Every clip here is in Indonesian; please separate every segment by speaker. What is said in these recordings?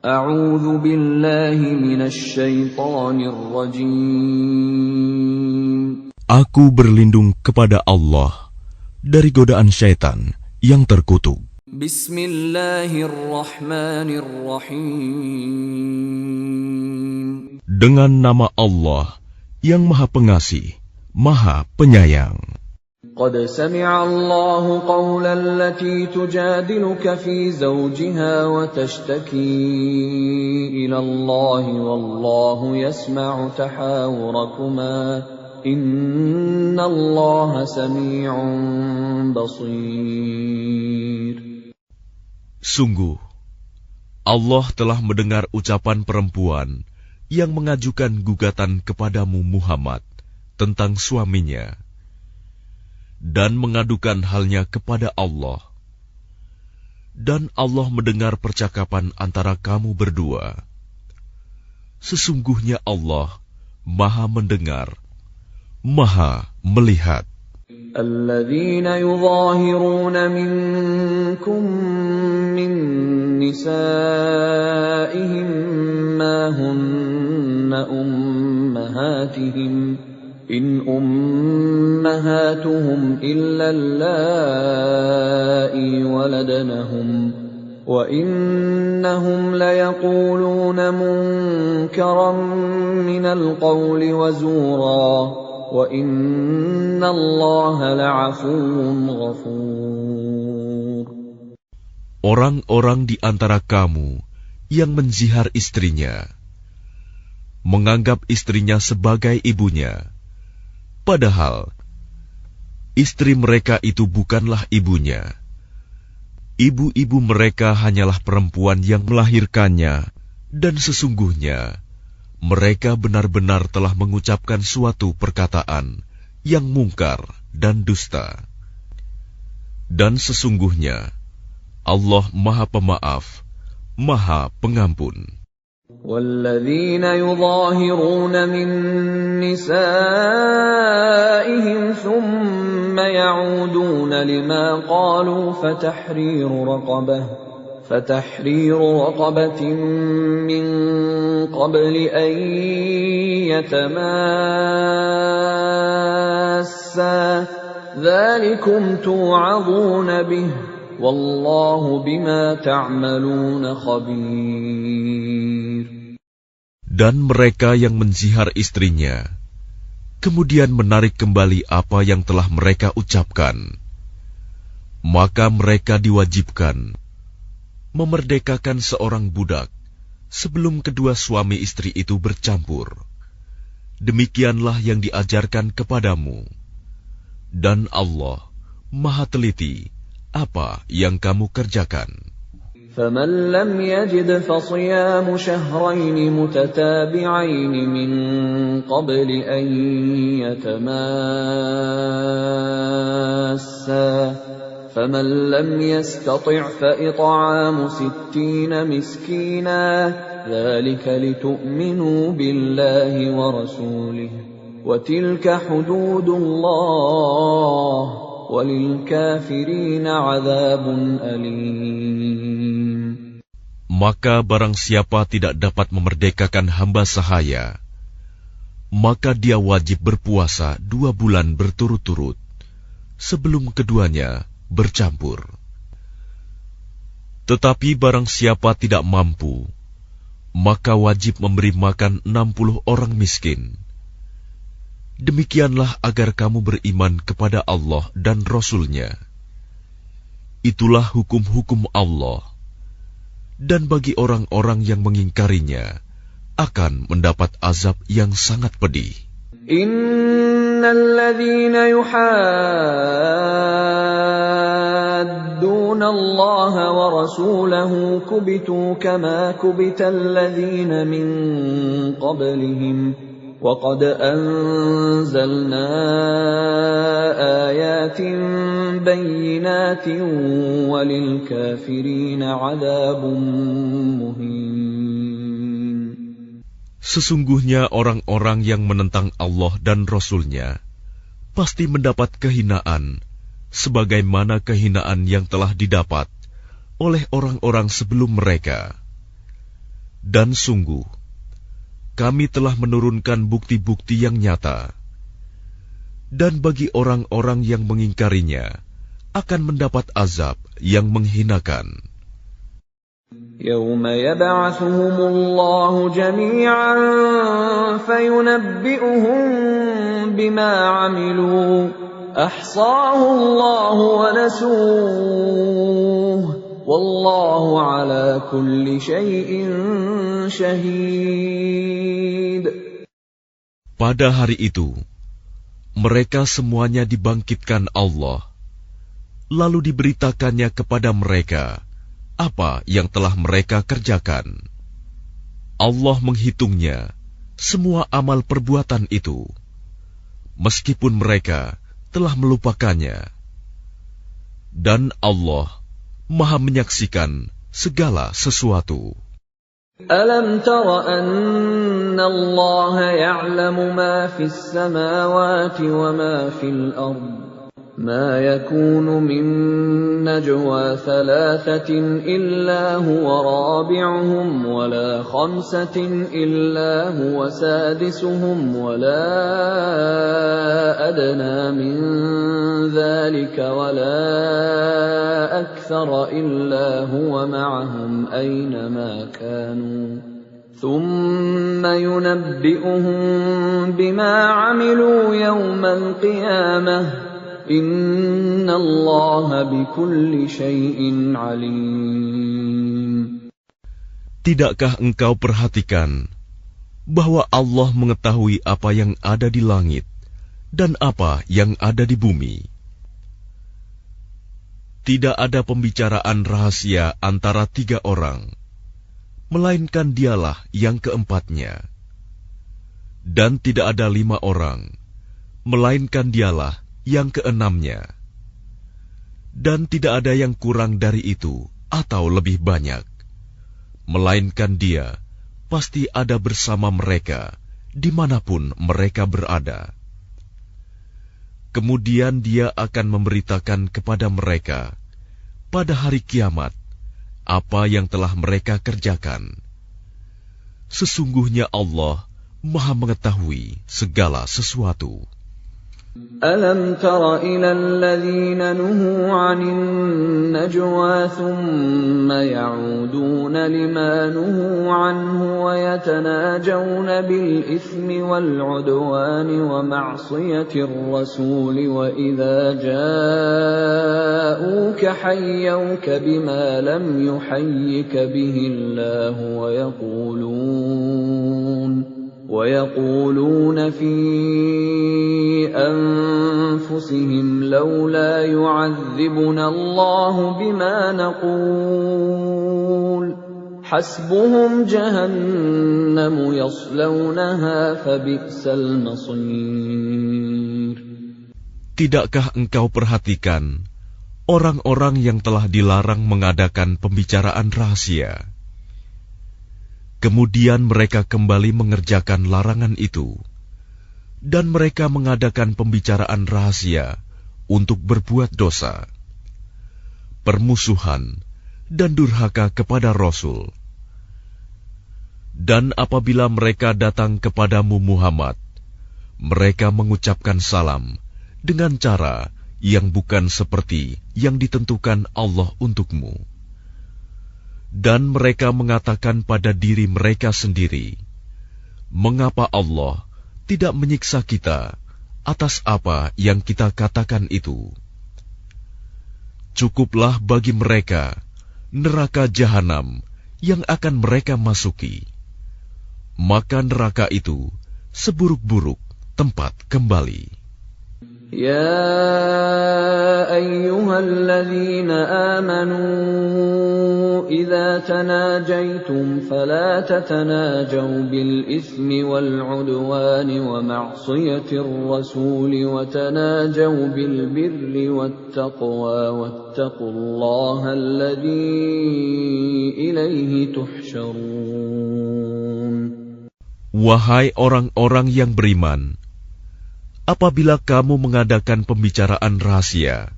Speaker 1: A'udzu billahi minasy syaithanir rajim.
Speaker 2: Aku berlindung kepada Allah dari godaan syaitan yang terkutuk.
Speaker 1: Bismillahirrahmanirrahim.
Speaker 2: Dengan nama Allah yang Maha Pengasih, Maha Penyayang.
Speaker 1: قد سمع الله قول التي تجادلك في زوجها وتشتكي إلى الله والله يسمع تحاوركما إن الله سميع بصير.
Speaker 2: Sungguh, Allah telah mendengar ucapan perempuan yang mengajukan gugatan kepadamu Muhammad tentang suaminya dan mengadukan halnya kepada Allah. Dan Allah mendengar percakapan antara kamu berdua. Sesungguhnya Allah Maha mendengar, Maha melihat.
Speaker 1: الذين يظاهرون منكم من نسائهم ما هن أمهاتهم إن أمهاتهم إلا اللائي ولدنهم وإنهم ليقولون منكرا من القول وزورا وَإِنَّ اللَّهَ لَعَفُوٌّ غَفُورٌ.
Speaker 2: Orang-orang di antara kamu yang menzihar istrinya, menganggap istrinya sebagai ibunya, padahal istri mereka itu bukanlah ibunya. Ibu-ibu mereka hanyalah perempuan yang melahirkannya, dan sesungguhnya mereka benar-benar telah mengucapkan suatu perkataan yang mungkar dan dusta. Dan sesungguhnya Allah Maha Pemaaf, Maha Pengampun.
Speaker 1: وَالَّذِينَ يُظَاهِرُونَ مِن نِّسَائِهِمْ ثُمَّ يَعُودُونَ لِمَا قَالُوا فَتَحْرِيرُ رَقَبَةٍ مِّن قَبْلِ أَن يَتَمَاسَّا ذَلِكُمْ تُوعَظُونَ بِهِ وَاللَّهُ بِمَا تَعْمَلُونَ خَبِيرٌ.
Speaker 2: Dan mereka yang menzihar istrinya, kemudian menarik kembali apa yang telah mereka ucapkan, maka mereka diwajibkan memerdekakan seorang budak sebelum kedua suami istri itu bercampur. Demikianlah yang diajarkan kepadamu. Dan Allah Maha teliti apa yang kamu kerjakan.
Speaker 1: فَمَنْ لَمْ يَجِدْ فَصِيَامُ شَهْرَيْنِ مُتَتَابِعَيْنِ مِنْ قَبْلِ أَنْ يَتَمَاسَّا فَمَنْ لَمْ يَسْتَطِعْ فَإِطْعَامُ 60 مِسْكِينًا ذَلِكَ لِتُؤْمِنُوا بِاللَّهِ وَرَسُولِهِ وَتِلْكَ حُدُودُ اللَّهِ وَلِلْكَافِرِينَ عَذَابٌ أَلِيمٌ.
Speaker 2: Maka barang siapa tidak dapat memerdekakan hamba sahaya, maka dia wajib berpuasa 2 bulan berturut-turut sebelum keduanya bercampur. Tetapi barang siapa tidak mampu, maka wajib memberi makan 60 orang miskin. Demikianlah agar kamu beriman kepada Allah dan Rasul-Nya. Itulah hukum-hukum Allah. Dan bagi orang-orang yang mengingkarinya, akan mendapat azab yang sangat pedih.
Speaker 1: Innalladzina yuhadduna Allah wa rasulahu kubitu kama kubital ladzina min qablihim wa qad anzalna ayatin bayyinatin walil kafirina 'adzabun muhin.
Speaker 2: Sesungguhnya orang-orang yang menentang Allah dan Rasul-Nya pasti mendapat kehinaan sebagaimana kehinaan yang telah didapat oleh orang-orang sebelum mereka. Dan sungguh, kami telah menurunkan bukti-bukti yang nyata. Dan bagi orang-orang yang mengingkarinya, akan mendapat azab yang menghinakan.
Speaker 1: يَوْمَ يَبْعَثُهُمُ اللَّهُ جَمِيعًا فَيُنَبِّئُهُم بِمَا عَمِلُوا أَحْصَاهُ اللَّهُ وَنَسُوهُ وَاللَّهُ عَلَى كُلِّ شَيْءٍ شَهِيدٌ.
Speaker 2: Pada hari itu, mereka semuanya dibangkitkan Allah, lalu diberitakannya kepada mereka apa yang telah mereka kerjakan. Allah menghitungnya semua amal perbuatan itu, meskipun mereka telah melupakannya. Dan Allah Maha menyaksikan segala sesuatu.
Speaker 1: أَلَمْ تَرَ أَنَّ اللَّهَ يَعْلَمُ مَا فِي السَّمَاوَاتِ وَمَا فِي الْأَرْضِ مَا يَكُونُ مِن نَّجْوَىٰ ثَلَاثَةٍ إِلَّا هُوَ رَابِعُهُمْ وَلَا خَمْسَةٍ إِلَّا هُوَ سَادِسُهُمْ وَلَا أَدْنَىٰ مِن ذَٰلِكَ وَلَا أَكْثَرَ إِلَّا هُوَ مَعَهُمْ أَيْنَمَا كَانُوا ثُمَّ يُنَبِّئُهُم بِمَا عَمِلُوا يَوْمَ الْقِيَامَةِ إِنَّ اللَّهَ بِكُلِّ شَيْءٍ عَلِيمٌ.
Speaker 2: Tidakkah engkau perhatikan bahwa Allah mengetahui apa yang ada di langit dan apa yang ada di bumi? Tidak ada pembicaraan rahasia antara 3 orang, melainkan dialah yang keempatnya. Dan tidak ada 5 orang, melainkan dialah yang keenamnya. Dan tidak ada yang kurang dari itu atau lebih banyak, melainkan Dia pasti ada bersama mereka dimanapun mereka berada. Kemudian Dia akan memberitakan kepada mereka pada hari kiamat apa yang telah mereka kerjakan. Sesungguhnya Allah Maha mengetahui segala sesuatu.
Speaker 1: أَلَمْ تَرَ إِلَى الَّذِينَ نُهُوا عَنِ النَّجْوَىٰ ثُمَّ يَعُودُونَ لِمَا نُهُوا عَنْهُ وَيَتَنَاجَوْنَ بِالْإِثْمِ وَالْعُدْوَانِ وَمَعْصِيَتِ الرَّسُولِ وَإِذَا جَاءُوكَ حَيَّوْكَ بِمَا لَمْ يُحَيِّكَ بِهِ اللَّهُ وَيَقُولُونَ فِي أَنفُسِهِمْ لَوْلَا يُعَذِّبُنَا اللَّهُ بِمَا نَقُولُ حَسْبُهُمْ جَهَنَّمُ يَصْلَوْنَهَا فَبِئْسَ الْمَصِيرُ.
Speaker 2: Tidakkah engkau perhatikan orang-orang yang telah dilarang mengadakan pembicaraan rahasia? Kemudian mereka kembali mengerjakan larangan itu, dan mereka mengadakan pembicaraan rahasia untuk berbuat dosa, permusuhan, dan durhaka kepada Rasul. Dan apabila mereka datang kepadamu Muhammad, mereka mengucapkan salam dengan cara yang bukan seperti yang ditentukan Allah untukmu. Dan mereka mengatakan pada diri mereka sendiri, mengapa Allah tidak menyiksa kita atas apa yang kita katakan itu? Cukuplah bagi mereka neraka jahanam yang akan mereka masuki. Maka neraka itu seburuk-buruk tempat kembali.
Speaker 1: يَا أَيُّهَا الَّذِينَ آمَنُوا إِذَا تَنَاجَيْتُمْ فَلَا تَتَنَاجَوْا بِالْإِثْمِ وَالْعُدْوَانِ وَمَعْصِيَتِ الرَّسُولِ وَتَنَاجَوْا بِالْبِرِّ وَالتَّقْوَىٰ وَاتَّقُوا اللَّهَ الَّذِي إِلَيْهِ تُحْشَرُونَ.
Speaker 2: Wahai orang-orang yang beriman, apabila kamu mengadakan pembicaraan rahasia,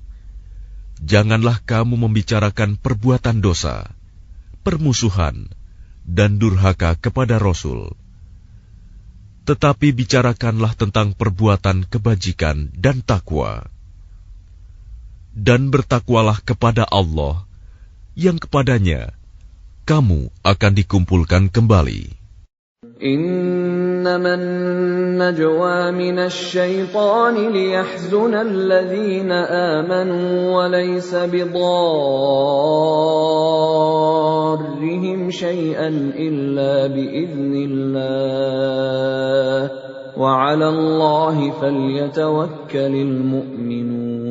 Speaker 2: janganlah kamu membicarakan perbuatan dosa, permusuhan, dan durhaka kepada Rasul. Tetapi bicarakanlah tentang perbuatan kebajikan dan takwa. Dan bertakwalah kepada Allah, yang kepadanya kamu akan dikumpulkan kembali.
Speaker 1: إنما النجوى من الشيطان ليحزن الذين آمنوا وليس بضارهم شيئا إلا بإذن الله وعلى الله فليتوكل المؤمنون.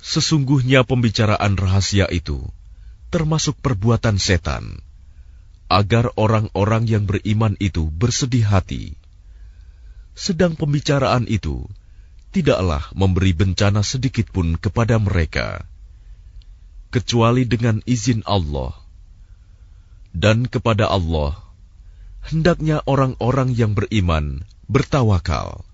Speaker 2: Sesungguhnya pembicaraan rahasia itu termasuk perbuatan setan, agar orang-orang yang beriman itu bersedih hati. Sedang pembicaraan itu tidaklah memberi bencana sedikit pun kepada mereka, kecuali dengan izin Allah. Dan kepada Allah hendaknya orang-orang yang beriman bertawakal.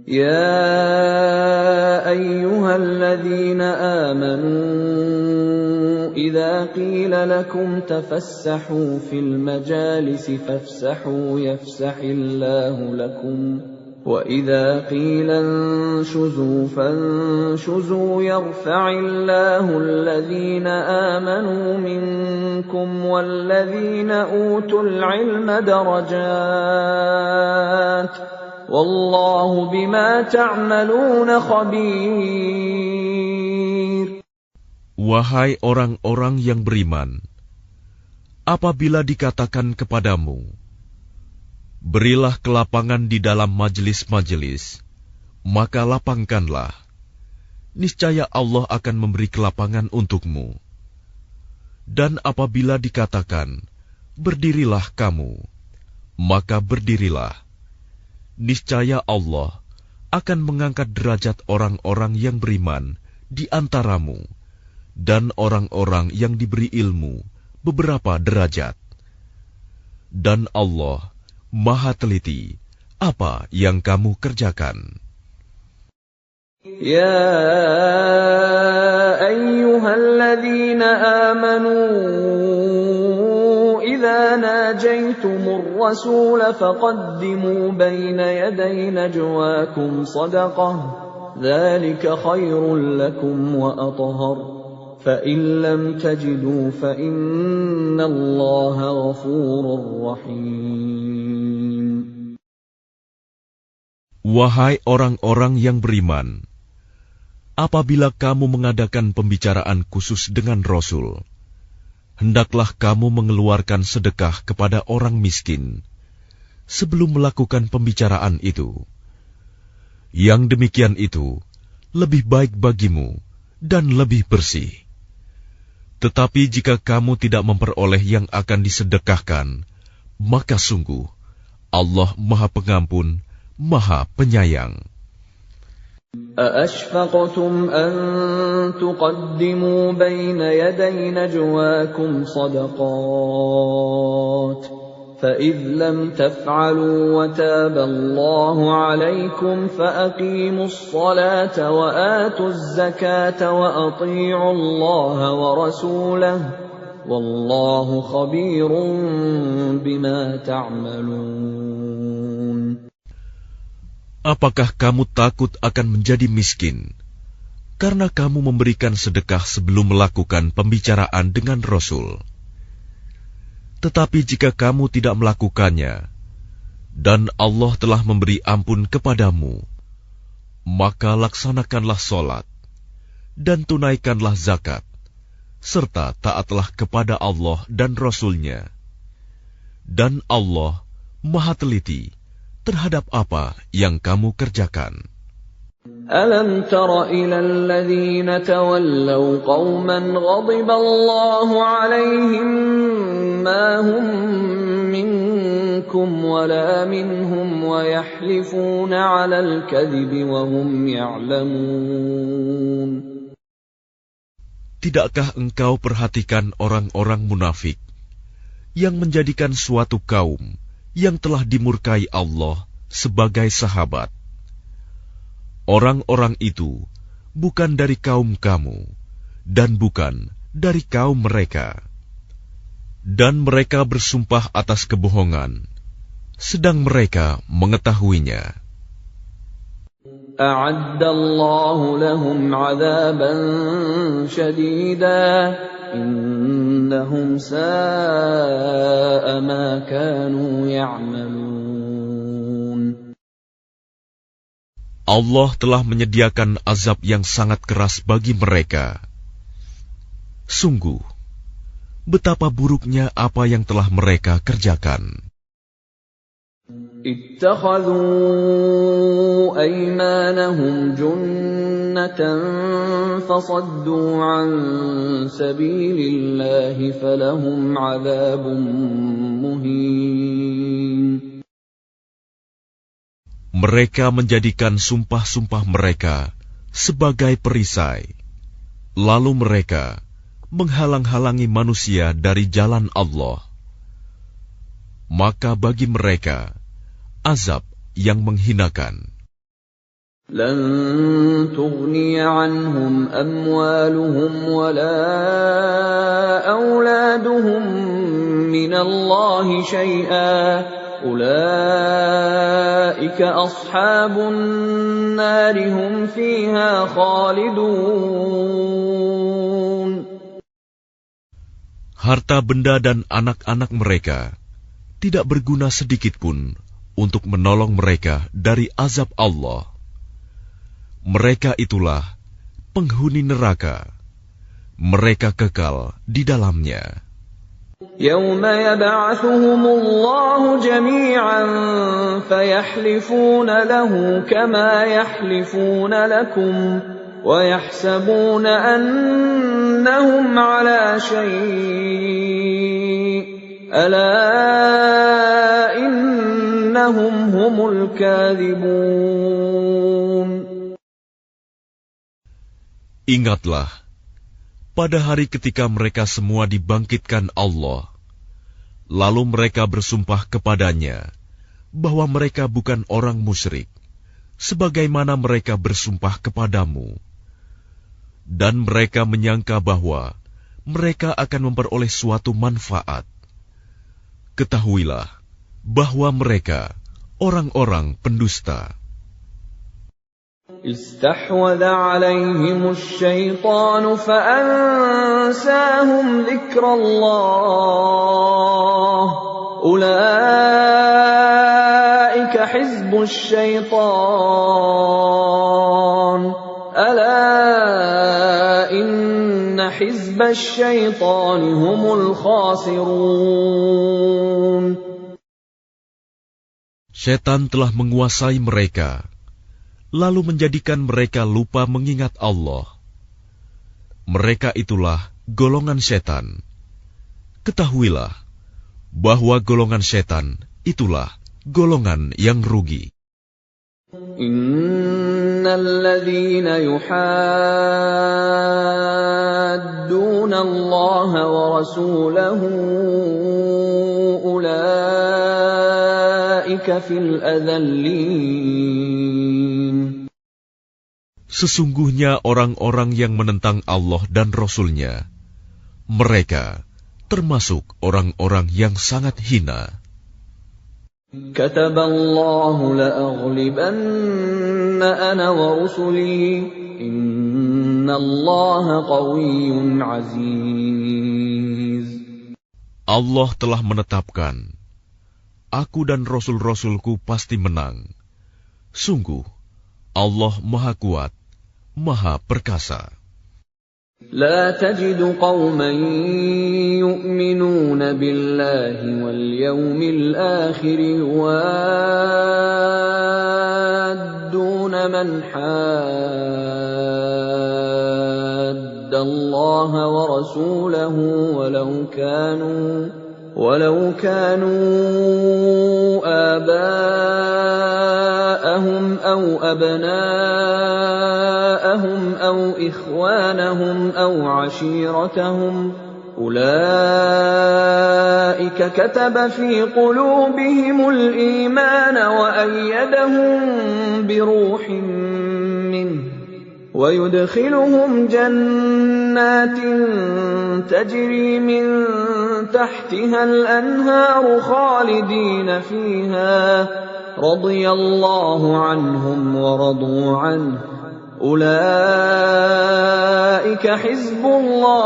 Speaker 1: يا أيها الذين آمنوا إذا قيل لكم تفسحوا في المجالس فافسحوا يفسح الله لكم وإذا قيل انشزوا فانشزوا يرفع الله الذين آمنوا منكم والذين أوتوا العلم درجات Wallahu bima ta'maluna khabir.
Speaker 2: Wahai orang-orang yang beriman, apabila dikatakan kepadamu, berilah kelapangan di dalam majelis-majelis, maka lapangkanlah. Niscaya Allah akan memberi kelapangan untukmu. Dan apabila dikatakan, berdirilah kamu, maka berdirilah. Niscaya Allah akan mengangkat derajat orang-orang yang beriman di antaramu dan orang-orang yang diberi ilmu beberapa derajat. Dan Allah Maha teliti apa yang kamu kerjakan.
Speaker 1: Ya ayyuhalladzina amanu إذا ناجيتم الرسول فقدموا بين يدي نجواكم صدقة ذلك خير لكم وأطهر فإن لم تجدوا فإن الله غفور رحيم.
Speaker 2: Wahai orang-orang yang beriman, apabila kamu mengadakan pembicaraan khusus dengan Rasul, hendaklah kamu mengeluarkan sedekah kepada orang miskin sebelum melakukan pembicaraan itu. Yang demikian itu lebih baik bagimu dan lebih bersih. Tetapi jika kamu tidak memperoleh yang akan disedekahkan, maka sungguh Allah Maha Pengampun, Maha Penyayang.
Speaker 1: أَأَشْفَقْتُمْ أَن تُقَدِّمُوا بَيْنَ يَدَيْ نَجْوَاكُمْ صَدَقَاتٍ فَإِذْ لَمْ تَفْعَلُوا وَتَابَ اللَّهُ عَلَيْكُمْ فَأَقِيمُوا الصَّلَاةَ وَآتُوا الزَّكَاةَ وَأَطِيعُوا اللَّهَ وَرَسُولَهُ وَاللَّهُ خَبِيرٌ بِمَا تَعْمَلُونَ.
Speaker 2: Apakah kamu takut akan menjadi miskin karena kamu memberikan sedekah sebelum melakukan pembicaraan dengan Rasul? Tetapi jika kamu tidak melakukannya, dan Allah telah memberi ampun kepadamu, maka laksanakanlah sholat, dan tunaikanlah zakat, serta taatlah kepada Allah dan Rasul-Nya. Dan Allah Maha teliti terhadap apa yang kamu kerjakan.
Speaker 1: أَلَمْ تَرَ إِلَى الَّذِينَ تَوَلَّوْا قَوْمًا غَضِبَ اللَّهُ عَلَيْهِمْ مَا هُمْ مِنكُمْ وَلَا مِنْهُمْ وَيَحْلِفُونَ عَلَى الْكَذِبِ وَهُمْ يَعْلَمُونَ.
Speaker 2: Tidakkah engkau perhatikan orang-orang munafik yang menjadikan suatu kaum yang telah dimurkai Allah sebagai sahabat? Orang-orang itu bukan dari kaum kamu dan bukan dari kaum mereka. Dan mereka bersumpah atas kebohongan, sedang mereka mengetahuinya.
Speaker 1: أعد الله لهم عذابا شديدا إنهم ساء ما كانوا يعملون.
Speaker 2: Allah telah menyediakan azab yang sangat keras bagi mereka. Sungguh, betapa buruknya apa yang telah mereka kerjakan.
Speaker 1: اتخذوا أيمانهم جنة فصدوا عن سبيل الله فلهم عذاب مهين.
Speaker 2: Mereka menjadikan sumpah-sumpah mereka sebagai perisai, lalu mereka menghalang-halangi manusia dari jalan Allah. Maka bagi mereka azab yang menghinakan.
Speaker 1: لن تغني عنهم أموالهم ولا أولادهم من الله شيئا أولئك أصحاب النار هم فيها خالدون.
Speaker 2: Harta benda dan anak-anak mereka tidak berguna sedikitpun untuk menolong mereka dari azab Allah. Mereka itulah penghuni neraka. Mereka kekal di dalamnya.
Speaker 1: يوم يبعثهم الله جميعا فيحلفون له كما يحلفون لكم ويحسبون أنهم على شيء ألا إنهم هم الكاذبون.
Speaker 2: Ingatlah, pada hari ketika mereka semua dibangkitkan Allah, lalu mereka bersumpah kepadanya bahwa mereka bukan orang musyrik, sebagaimana mereka bersumpah kepadamu. Dan mereka menyangka bahwa mereka akan memperoleh suatu manfaat. Ketahuilah bahwa mereka orang-orang pendusta.
Speaker 1: استحوذ عليهم الشيطان فأنساهم ذكر الله أولئك حزب الشيطان ألا إن حزب الشيطان هم الخاسرون.
Speaker 2: Setan telah menguasai mereka, lalu menjadikan mereka lupa mengingat Allah. Mereka itulah golongan setan. Ketahuilah bahwa golongan setan itulah golongan yang rugi.
Speaker 1: Innalladzina yuhadduna Allah wa rasulahu ulaika fil adallin.
Speaker 2: Sesungguhnya orang-orang yang menentang Allah dan Rasul-Nya, mereka termasuk orang-orang yang sangat hina.
Speaker 1: Kataballahu la'aghlibanna ana wa rusuli innallaha qawiyyun aziz.
Speaker 2: Allah telah menetapkan, aku dan Rasul-Rasulku pasti menang. Sungguh, Allah Maha Kuat, Maha Perkasa.
Speaker 1: لا تجد قوما يؤمنون بالله واليوم الآخر يوادون من حاد الله ورسوله ولو كانوا آباءهم أو أبناءهم أو إخوانهم أو عشيرتهم أولئك كتب في قلوبهم الإيمان وأيدهم بروح منه ويدخلهم جنات تجري من تحتها الأنهار خالدين فيها رضي الله عنهم ورضوا عنه أولئك حزب الله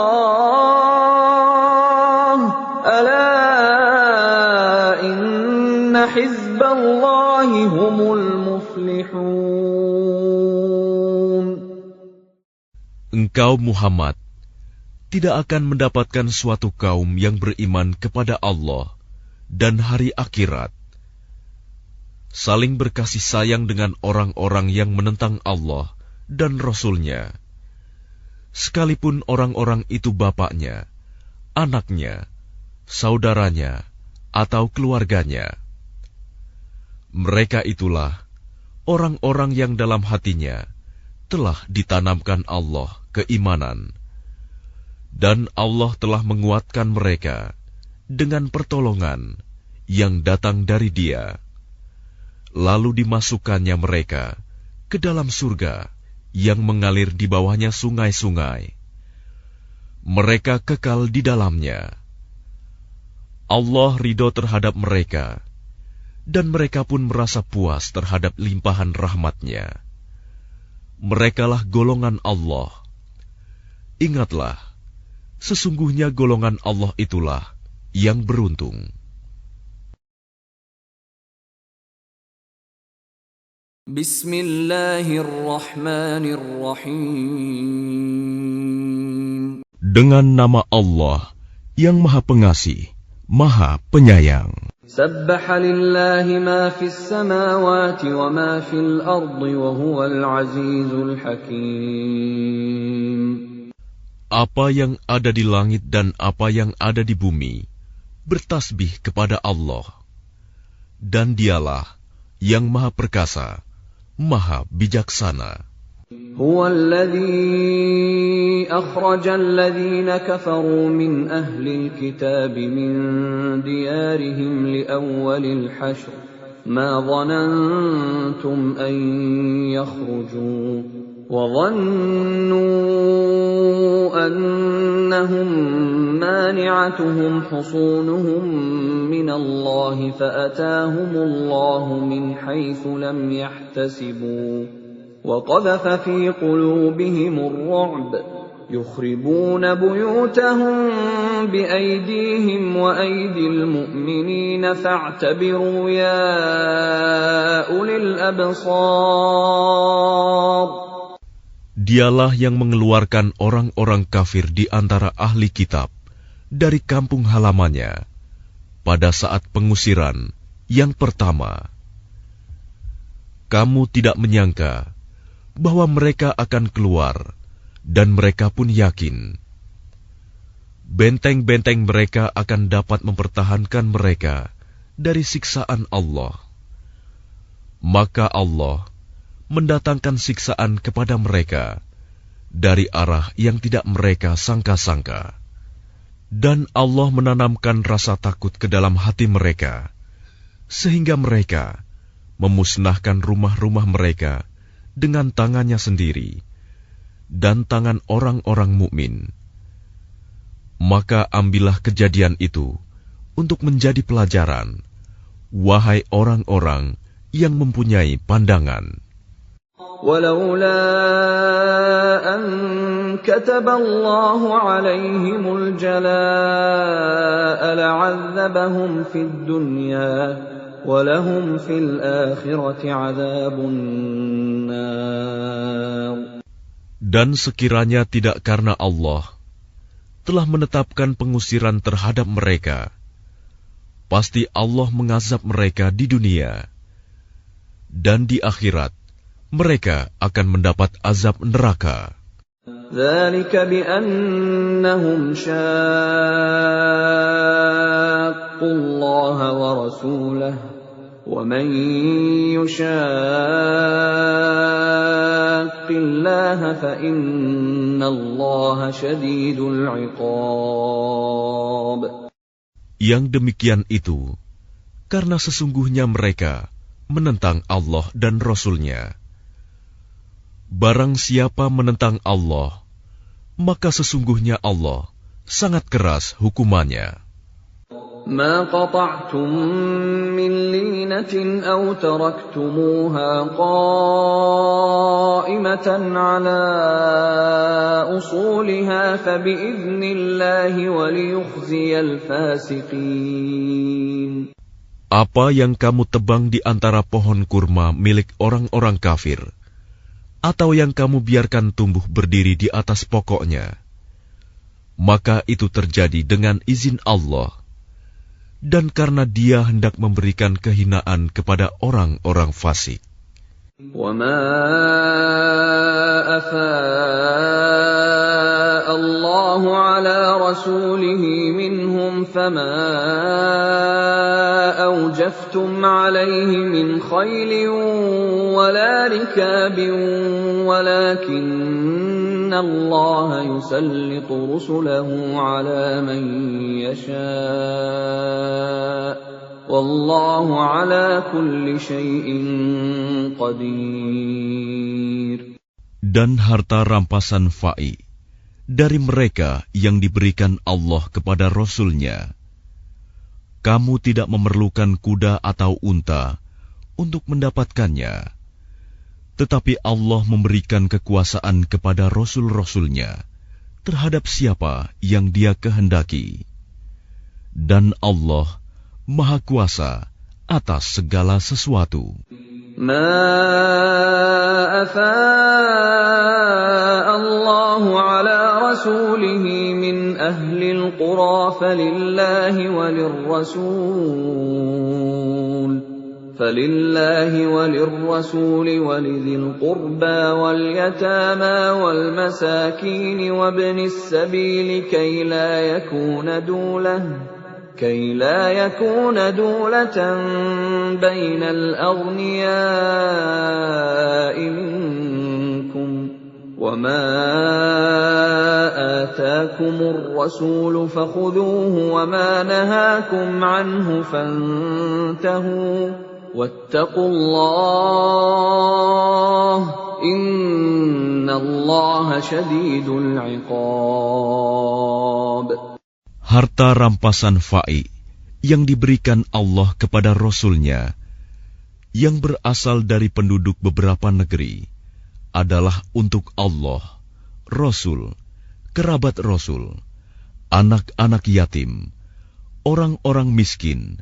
Speaker 1: ألا إن حزب الله هم المفلحون.
Speaker 2: Engkau Muhammad tidak akan mendapatkan suatu kaum yang beriman kepada Allah dan hari akhirat, saling berkasih sayang dengan orang-orang yang menentang Allah dan Rasul-Nya, sekalipun orang-orang itu bapaknya, anaknya, saudaranya, atau keluarganya. Mereka itulah orang-orang yang dalam hatinya telah ditanamkan Allah keimanan, dan Allah telah menguatkan mereka dengan pertolongan yang datang dari Dia. Lalu dimasukkannya mereka ke dalam surga yang mengalir di bawahnya sungai-sungai. Mereka kekal di dalamnya. Allah ridho terhadap mereka, dan mereka pun merasa puas terhadap limpahan rahmat-Nya. Merekalah golongan Allah. Ingatlah, sesungguhnya golongan Allah itulah yang beruntung.
Speaker 1: Bismillahirrahmanirrahim.
Speaker 2: Dengan nama Allah yang Maha Pengasih, Maha Penyayang.
Speaker 1: Sabbaha lillahi ma fis samawati wa ma fil ardi wa huwal azizul hakim.
Speaker 2: Apa yang ada di langit dan apa yang ada di bumi bertasbih kepada Allah, dan Dialah yang Maha Perkasa, Maha Bijaksana.
Speaker 1: هو الذي أخرج الذين كفروا من أهل الكتاب من ديارهم لأول الحشر ما ظننتم أن يخرجوا وظنوا أنهم مانعتهم حصونهم من الله فأتاهم الله من حيث لم يحتسبوا وقذف في قلوبهم الرعب يخربون بيوتهم بأيديهم وأيدي المؤمنين فاعتبروا يا أولي الأبصار.
Speaker 2: Dialah yang mengeluarkan orang-orang kafir di antara ahli kitab dari kampung halamannya pada saat pengusiran yang pertama. Kamu tidak menyangka bahwa mereka akan keluar, dan mereka pun yakin benteng-benteng mereka akan dapat mempertahankan mereka dari siksaan Allah. Maka Allah mendatangkan siksaan kepada mereka dari arah yang tidak mereka sangka-sangka, dan Allah menanamkan rasa takut ke dalam hati mereka, sehingga mereka memusnahkan rumah-rumah mereka dengan tangannya sendiri dan tangan orang-orang mukmin. Maka ambillah kejadian itu untuk menjadi pelajaran, wahai orang-orang yang mempunyai pandangan.
Speaker 1: ولولا أن كتب الله عليهم الجلاء لعذبهم في الدنيا ولهم في الآخرة عذاب النار.
Speaker 2: Dan sekiranya tidak karena Allah telah menetapkan pengusiran terhadap mereka, pasti Allah mengazab mereka di dunia, dan di akhirat mereka akan mendapat azab neraka.
Speaker 1: ذلك بأنهم شاقوا الله ورسوله ومن يشاق الله فإن الله شديد العقاب.
Speaker 2: Yang demikian itu karena sesungguhnya mereka menentang Allah dan Rasul-Nya. Barang siapa menentang Allah, maka sesungguhnya Allah sangat keras hukumannya.
Speaker 1: ما قطعتم من لينة أو تركتموها قائمة على أصولها فبإذن الله وليخزي الفاسقين.
Speaker 2: Apa yang kamu tebang di antara pohon kurma milik orang-orang kafir, atau yang kamu biarkan tumbuh berdiri di atas pokoknya, maka itu terjadi dengan izin Allah, dan karena Dia hendak memberikan kehinaan kepada orang-orang fasik.
Speaker 1: وَمَا أَفَاءَ اللَّهُ عَلَى رَسُولِهِ مِنْهُمْ فَمَا أَوْجَفْتُمْ عَلَيْهِ مِنْ خَيْلٍ وَلَا رِكَابٍ وَلَكِنَّ اللَّهَ يُسَلِّطُ رُسُلَهُ عَلَى مَن يَشَاءُ وَاللَّهُ عَلَى كُلِّ شَيْءٍ قَدِيرٌ.
Speaker 2: Dan harta rampasan fa'i dari mereka yang diberikan Allah kepada Rasul-Nya, kamu tidak memerlukan kuda atau unta untuk mendapatkannya, tetapi Allah memberikan kekuasaan kepada Rasul-Rasul-Nya terhadap siapa yang Dia kehendaki. Dan Allah Maha Kuasa atas segala sesuatu.
Speaker 1: ما أفاء الله على رسوله من أهل القرى فلله وللرسول ولذي القربى واليتامى والمساكين وابن السبيل كي لا يكون دولة بين الأغنياء منكم وما آتاكم الرسول فخذوه وما نهاكم عنه فانتهوا واتقوا الله إن الله شديد العقاب.
Speaker 2: Harta rampasan fa'i yang diberikan Allah kepada Rasul-Nya yang berasal dari penduduk beberapa negeri adalah untuk Allah, Rasul, kerabat Rasul, anak-anak yatim, orang-orang miskin,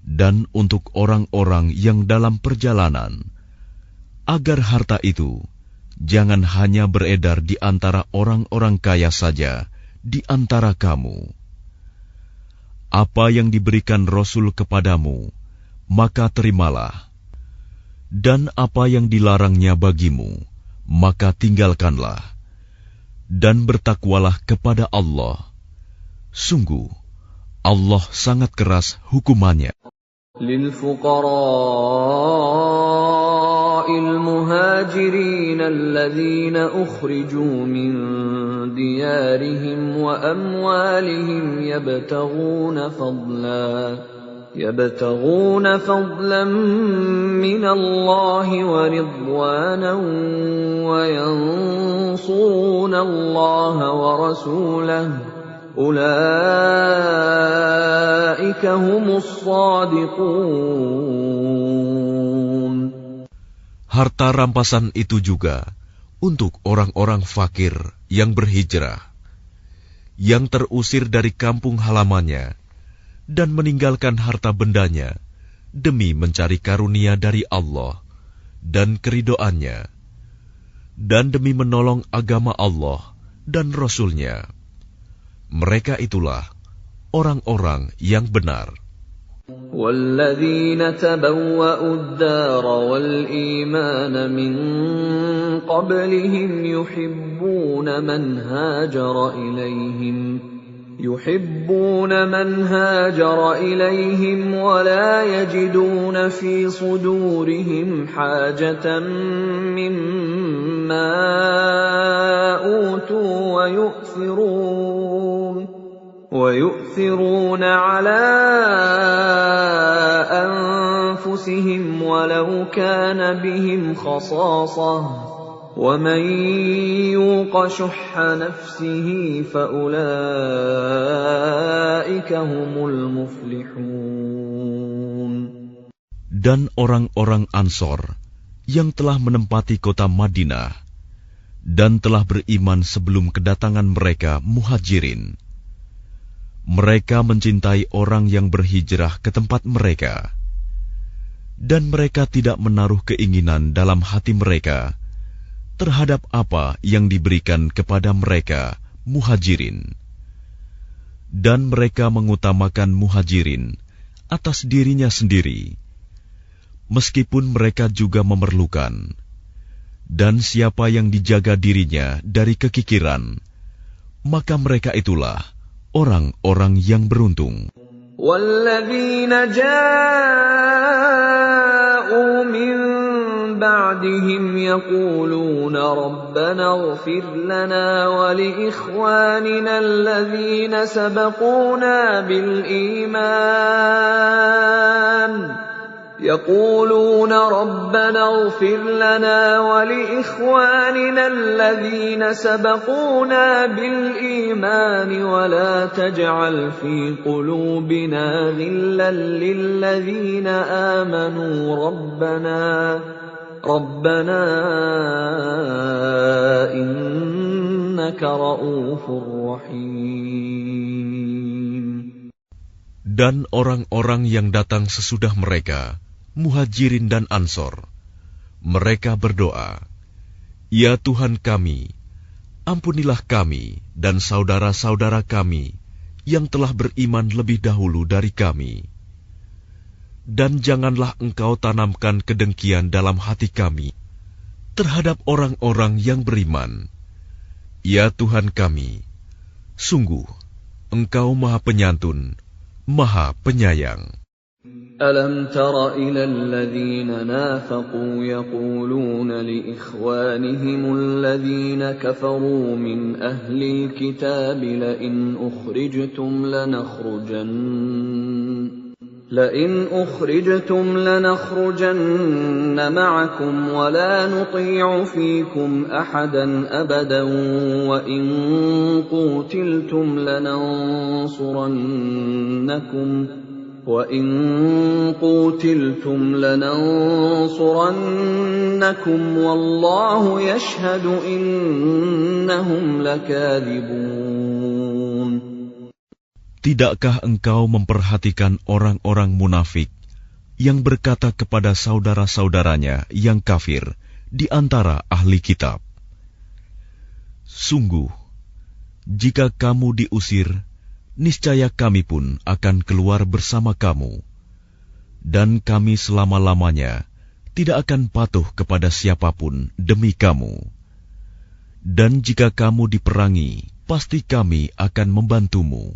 Speaker 2: dan untuk orang-orang yang dalam perjalanan, agar harta itu jangan hanya beredar di antara orang-orang kaya saja di antara kamu. Apa yang diberikan Rasul kepadamu, maka terimalah. Dan apa yang dilarangnya bagimu, maka tinggalkanlah. Dan bertakwalah kepada Allah. Sungguh, Allah sangat keras hukumannya.
Speaker 1: للفقراء المهاجرين الذين أخرجوا من ديارهم وأموالهم يبتغون فضلا من الله ورضوانا وينصرون الله ورسوله أولئك هم الصادقون.
Speaker 2: Harta rampasan itu juga untuk orang-orang fakir yang berhijrah, yang terusir dari kampung halamannya dan meninggalkan harta bendanya demi mencari karunia dari Allah dan keridoannya, dan demi menolong agama Allah dan Rasul-Nya. Mereka itulah orang-orang yang benar.
Speaker 1: والذين تبوأوا الدار والإيمان من قبلهم يحبون من هاجر إليهم ولا يجدون في صدورهم حاجة مما أوتوا ويؤثرون على أنفسهم ولو كان بهم خصاصة وَمَن يُوقَ شُحَّ نَفْسِهِ فَأُولَئِكَ هُمُ الْمُفْلِحُونَ.
Speaker 2: Dan orang-orang Ansor yang telah menempati kota Madinah dan telah beriman sebelum kedatangan mereka Muhajirin. Mereka mencintai orang yang berhijrah ke tempat mereka, dan mereka tidak menaruh keinginan dalam hati mereka terhadap apa yang diberikan kepada mereka Muhajirin. Dan mereka mengutamakan Muhajirin atas dirinya sendiri, meskipun mereka juga memerlukan. Dan siapa yang dijaga dirinya dari kekikiran, maka mereka itulah orang-orang yang beruntung.
Speaker 1: وَالَّذِينَ جَاءُوا مِن بَعْدِهِمْ يَقُولُونَ رَبَّنَا اغْفِرْ لَنَا وَلِإِخْوَانِنَا الَّذِينَ سَبَقُونَا بِالْإِيمَانِ وَلَا تَجْعَلْ فِي قُلُوبِنَا غِلًّا لِّلَّذِينَ آمَنُوا رَبَّنَا إِنَّكَ رَءُوفٌ رَّحِيمٌ.
Speaker 2: Dan orang-orang yang datang sesudah mereka, Muhajirin dan Ansor, mereka berdoa, "Ya Tuhan kami, ampunilah kami dan saudara-saudara kami yang telah beriman lebih dahulu dari kami. Dan janganlah Engkau tanamkan kedengkian dalam hati kami terhadap orang-orang yang beriman. Ya Tuhan kami, sungguh Engkau Maha Penyantun, Maha Penyayang."
Speaker 1: أَلَمْ تَرَ إِلَى الَّذِينَ نَافَقُوا يَقُولُونَ لِإِخْوَانِهِمُ الَّذِينَ كَفَرُوا مِنْ أَهْلِ الْكِتَابِ لَئِنْ أُخْرِجْتُمْ لَنَخْرُجَنَّ مَعَكُمْ وَلَا نُطِيعُ فِيكُمْ أَحَدًا أَبَدًا وَإِنْ قُوتِلْتُمْ لَنَنصُرَنَّكُمْ وَاللَّهُ يَشْهَدُ إِنَّهُمْ لَكَاذِبُونَ.
Speaker 2: Tidakkah engkau memperhatikan orang-orang munafik yang berkata kepada saudara-saudaranya yang kafir di antara ahli kitab, "Sungguh, jika kamu diusir, niscaya kami pun akan keluar bersama kamu, dan kami selama-lamanya tidak akan patuh kepada siapapun demi kamu. Dan jika kamu diperangi, pasti kami akan membantumu.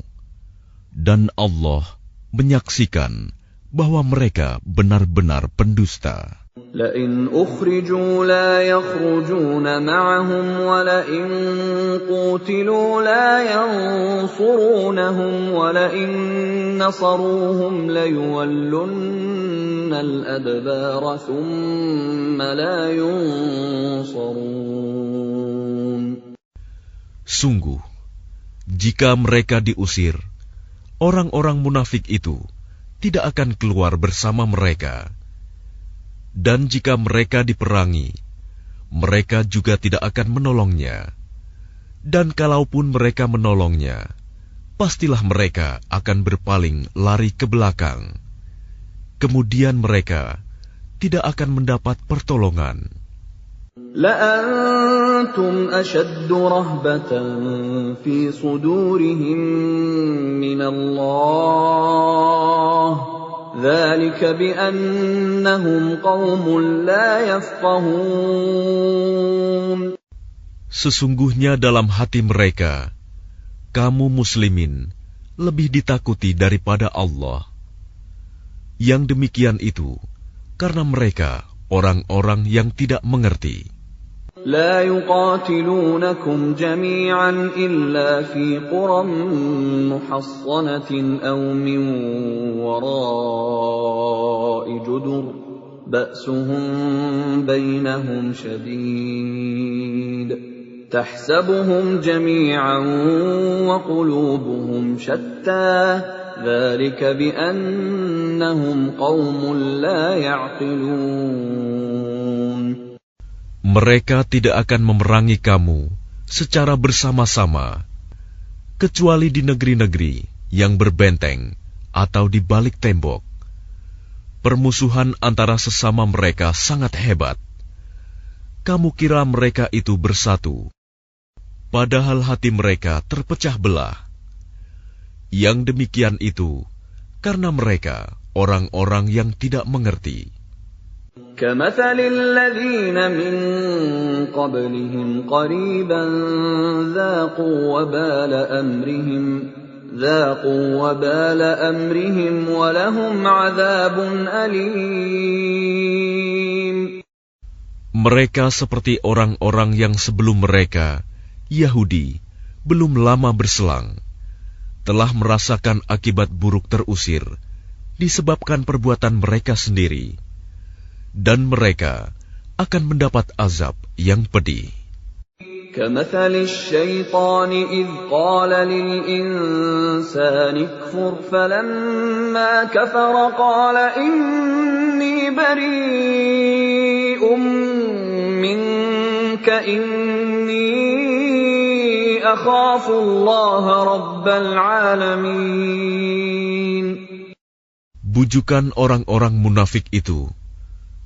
Speaker 2: Dan Allah menyaksikan bahwa mereka benar-benar pendusta."
Speaker 1: لَئِنْ أُخْرِجُوا لَا يَخْرُجُونَ مَعَهُمْ وَلَئِنْ قُوتِلُوا لَا يَنصُرُونَهُمْ وَلَئِنْ نَصَرُوهُمْ لَيُوَلُّنَّ الْأَدْبَارَ ثُمَّ لَا يُنصَرُونَ.
Speaker 2: Sungguh, jika mereka diusir, orang-orang munafik itu tidak akan keluar bersama mereka. Dan jika mereka diperangi, mereka juga tidak akan menolongnya. Dan kalaupun mereka menolongnya, pastilah mereka akan berpaling lari ke belakang. Kemudian mereka tidak akan mendapat pertolongan.
Speaker 1: لَأَنْتُمْ أَشَدُّ رَهْبَةً فِي صُدُورِهِمْ مِنَ اللَّهِ ذَلِكَ بِأَنَّهُمْ قَوْمٌ لَا يَفْقَهُونَ.
Speaker 2: Sesungguhnya dalam hati mereka, kamu muslimin lebih ditakuti daripada Allah. Yang demikian itu karena mereka orang-orang yang tidak mengerti.
Speaker 1: لا يقاتلونكم جميعا إلا في قرى محصنة أو من وراء جدر بأسهم بينهم شديد تحسبهم جميعا وقلوبهم شتى ذلك بأنهم قوم لا يعقلون.
Speaker 2: Mereka tidak akan memerangi kamu secara bersama-sama, kecuali di negeri-negeri yang berbenteng atau di balik tembok. Permusuhan antara sesama mereka sangat hebat. Kamu kira mereka itu bersatu, padahal hati mereka terpecah belah. Yang demikian itu karena mereka orang-orang yang tidak mengerti.
Speaker 1: كَمَثَلِ الَّذِينَ مِن قَبْلِهِمْ قَرِيبًا ذَاقُوا وَبَالَ أَمْرِهِمْ وَلَهُمْ عَذَابٌ أَلِيمٌ.
Speaker 2: Mereka seperti orang-orang yang sebelum mereka, Yahudi, belum lama berselang, telah merasakan akibat buruk terusir disebabkan perbuatan mereka sendiri, dan mereka akan mendapat azab yang pedih.
Speaker 1: كَمَثَلِ الشَّيْطَانِ إِذْ قَالَ لِلْإِنسَانِ اكْفُرْ فَلَمَّا كَفَرَ قَالَ إِنِّي بَرِيءٌ مِّنكَ إِنِّي أَخَافُ اللَّهَ رَبَّ الْعَالَمِينَ.
Speaker 2: Bujukan orang-orang munafik itu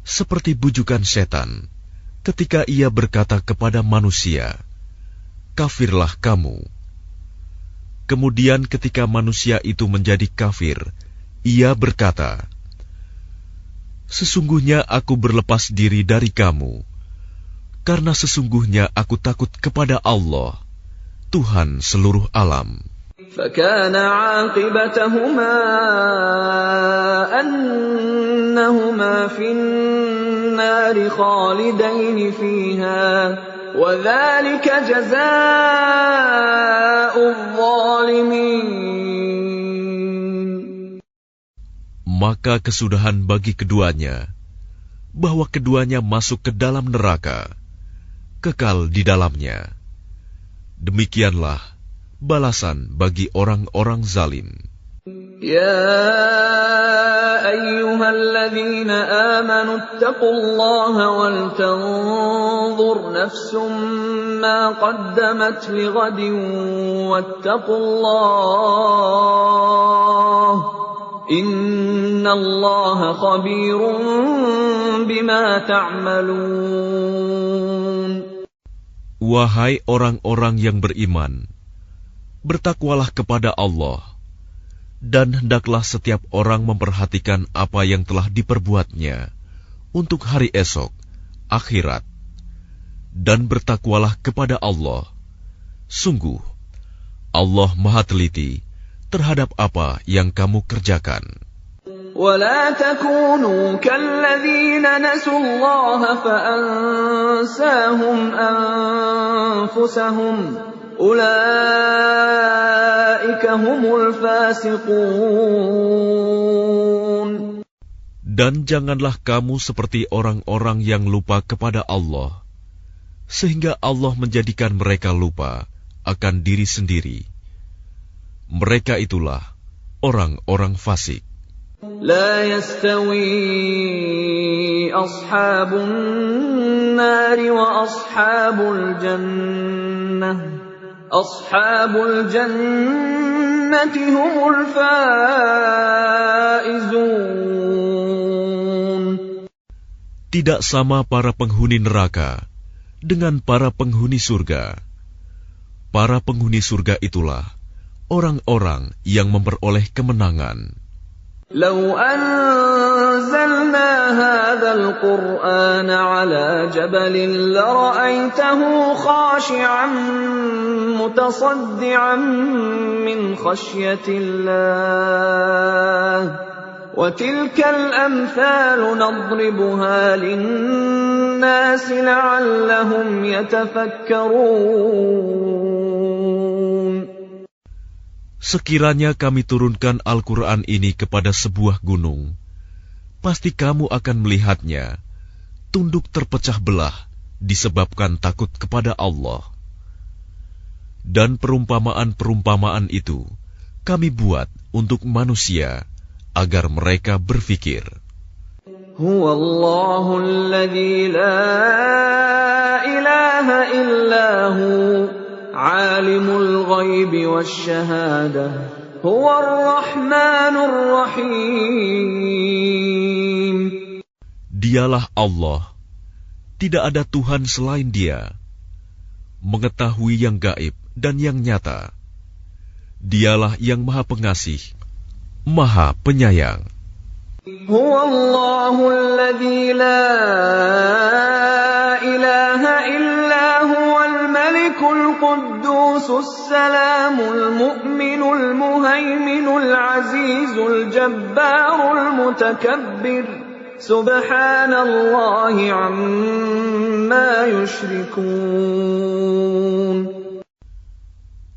Speaker 2: seperti bujukan setan ketika ia berkata kepada manusia, "Kafirlah kamu." Kemudian ketika manusia itu menjadi kafir, ia berkata, "Sesungguhnya aku berlepas diri dari kamu, karena sesungguhnya aku takut kepada Allah, Tuhan seluruh alam."
Speaker 1: فَكَانَ عَاقِبَتَهُمَا أَنَّهُمَا فِي النَّارِ خَالِدَيْنِ فِيهَا وَذَلِكَ جَزَاءُ الظَّالِمِينَ.
Speaker 2: Maka kesudahan bagi keduanya, bahwa keduanya masuk ke dalam neraka, kekal di dalamnya. Demikianlah balasan bagi orang-orang zalim.
Speaker 1: يا أيها الذين آمنوا اتقوا الله ولتنظر نفس ما قدمت لغد واتقوا الله إن الله خبير بما تعملون.
Speaker 2: Wahai orang-orang yang beriman, bertakwalah kepada Allah, dan hendaklah setiap orang memperhatikan apa yang telah diperbuatnya untuk hari esok, akhirat. Dan bertakwalah kepada Allah. Sungguh, Allah Maha Teliti terhadap apa yang kamu kerjakan.
Speaker 1: ولا تكونوا كالذين نسوا الله فأنساهم أنفسهم أولئك هم الفاسقون.
Speaker 2: Dan janganlah kamu seperti orang-orang yang lupa kepada Allah, sehingga Allah menjadikan mereka lupa akan diri sendiri. Mereka itulah orang-orang fasik.
Speaker 1: لا يستوي أصحاب النار وأصحاب الجنة أصحاب الجنة هم الفائزون.
Speaker 2: Tidak sama para penghuni neraka dengan para penghuni surga. Para penghuni surga itulah orang-orang yang memperoleh kemenangan.
Speaker 1: لو أنزلنا هذا القرآن على جبل لرأيته خاشعا متصدعا من خشية الله وتلك الأمثال نضربها للناس لعلهم يتفكرون.
Speaker 2: Sekiranya kami turunkan Al-Quran ini kepada sebuah gunung, pasti kamu akan melihatnya tunduk terpecah belah disebabkan takut kepada Allah. Dan perumpamaan-perumpamaan itu kami buat untuk manusia agar mereka berfikir.
Speaker 1: Huwallahu alladzi la ilaha illahu alimul ghaibi wasyahadah huwar rahmanur rahim.
Speaker 2: Dialah Allah, tidak ada Tuhan selain Dia, mengetahui yang gaib dan yang nyata. Dialah yang Maha Pengasih, Maha Penyayang.
Speaker 1: Huwallahu alladzi la ilaha illa huwal malikul quddusus salamul mu'minul muhaiminul azizul jabbarul mutakabbir subhanallahi amma yushrikun.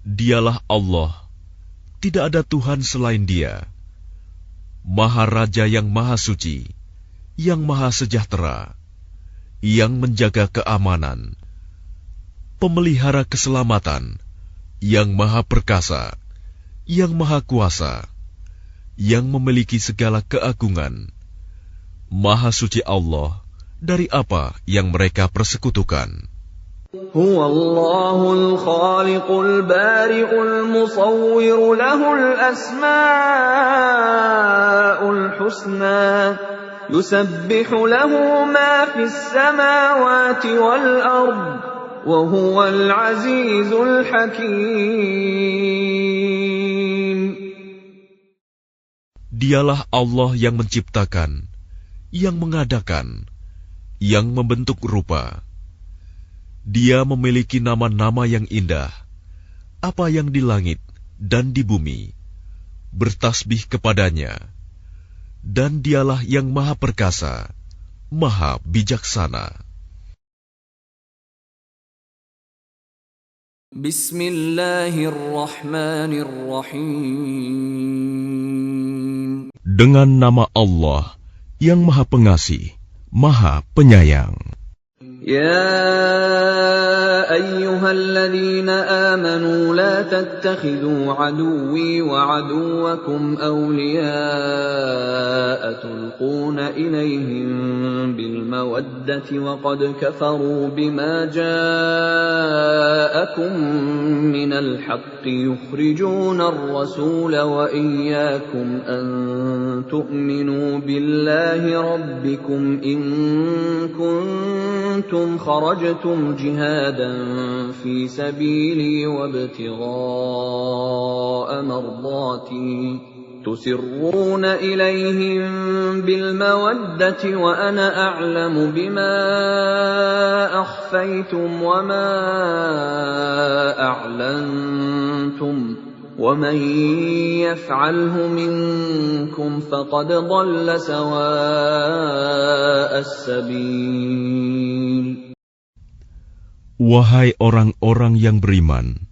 Speaker 2: Dialah Allah, tidak ada Tuhan selain Dia, Maha Raja yang Maha Suci, yang Maha Sejahtera, yang menjaga keamanan, pemelihara keselamatan, yang Maha Perkasa, yang Maha Kuasa, yang memiliki segala keagungan. Maha Suci Allah dari apa yang mereka persekutukan.
Speaker 1: Huwallahul khaliqul bari'ul musawwir lahul asma'ul husna yusabbihu lahu ma fis samawati wal ard wa huwal azizul hakim.
Speaker 2: Dialah Allah yang menciptakan, yang mengadakan, yang membentuk rupa. Dia memiliki nama-nama yang indah. Apa yang di langit dan di bumi bertasbih kepadanya. Dan Dialah yang Maha Perkasa, Maha Bijaksana.
Speaker 1: Bismillahirrahmanirrahim.
Speaker 2: Dengan nama Allah yang Maha Pengasih, Maha Penyayang.
Speaker 1: يا أيها الذين آمنوا لا تتخذوا عدوي وعدوكم أولياء تلقون إليهم بالمودة وقد كفروا بما جاءكم من الحق يخرجون الرسول وإياكم أن تؤمنوا بالله ربكم إن كنتم خرجتم جهادا في سبيلي وابتغاء مرضاتي تسرون إليهم بالمودة وأنا أعلم بما أخفيتم وما أعلنتم ومن يفعله منكم فقد ضل سواء السبيل.
Speaker 2: Wahai orang-orang yang beriman,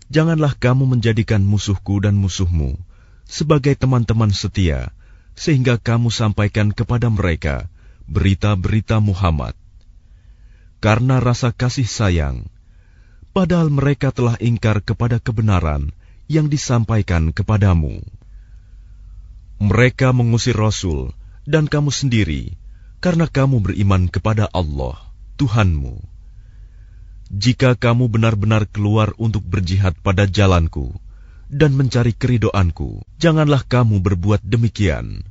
Speaker 2: janganlah kamu menjadikan musuhku dan musuhmu sebagai teman-teman setia, sehingga kamu sampaikan kepada mereka berita-berita Muhammad. Karena rasa kasih sayang, padahal mereka telah ingkar kepada kebenaran yang disampaikan kepadamu. Mereka mengusir Rasul dan kamu sendiri, karena kamu beriman kepada Allah, Tuhanmu. Jika kamu benar-benar keluar untuk berjihad pada jalanku dan mencari keridoanku, janganlah kamu berbuat demikian.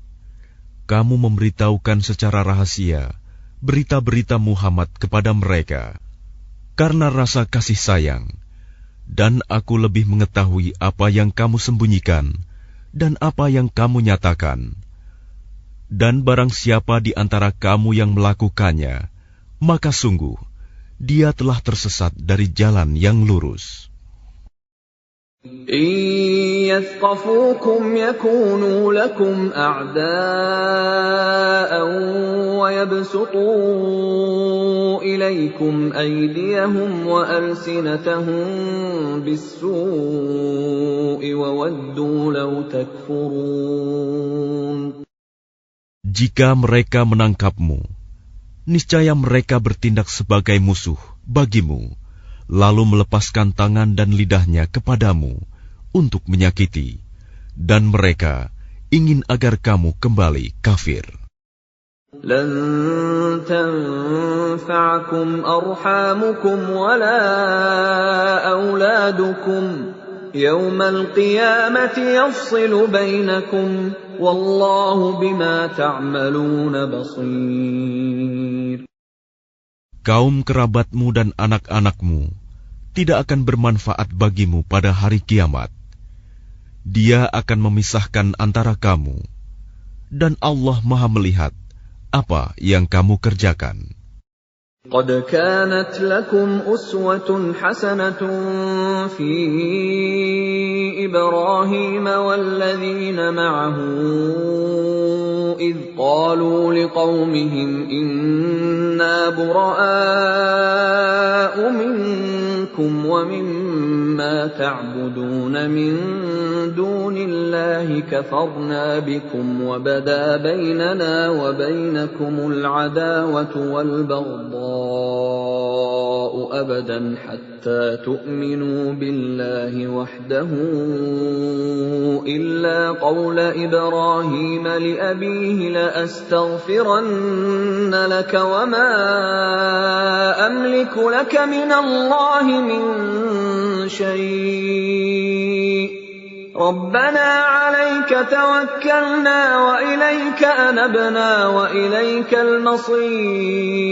Speaker 2: Kamu memberitahukan secara rahasia berita-berita Muhammad kepada mereka karena rasa kasih sayang, dan aku lebih mengetahui apa yang kamu sembunyikan dan apa yang kamu nyatakan. Dan barang siapa di antara kamu yang melakukannya, maka sungguh dia telah tersesat dari jalan yang lurus.
Speaker 1: إن يثقفوكم يكونوا لكم أعداء ويبسطوا إليكم أيديهم وألسنتهم بالسوء وودوا لو تكفرون.
Speaker 2: Jika mereka menangkapmu, niscaya mereka bertindak sebagai musuh bagimu, lalu melepaskan tangan dan lidahnya kepadamu untuk menyakiti, dan mereka ingin agar kamu kembali kafir.
Speaker 1: لن تنفعكم أرحامكم ولا أولادكم يوم القيامة يفصل بينكم والله بما تعملون بصير.
Speaker 2: Kaum kerabatmu dan anak-anakmu tidak akan bermanfaat bagimu pada hari kiamat. Dia akan memisahkan antara kamu, dan Allah Maha melihat apa yang kamu kerjakan.
Speaker 1: قد كانت لكم أسوة حسنة في إبراهيم والذين معه إذ قالوا لقومهم إنا براء منكم ومما تعبدون من دون الله كفرنا بكم وبدا بيننا وبينكم العداوة والبغضاء أبدا حتى تؤمنوا بالله وحده إلا قول إبراهيم لأبيه لأستغفرن لك وما أملك لك من الله من شيء ربنا عليك توكلنا وإليك أنبنا وإليك المصير.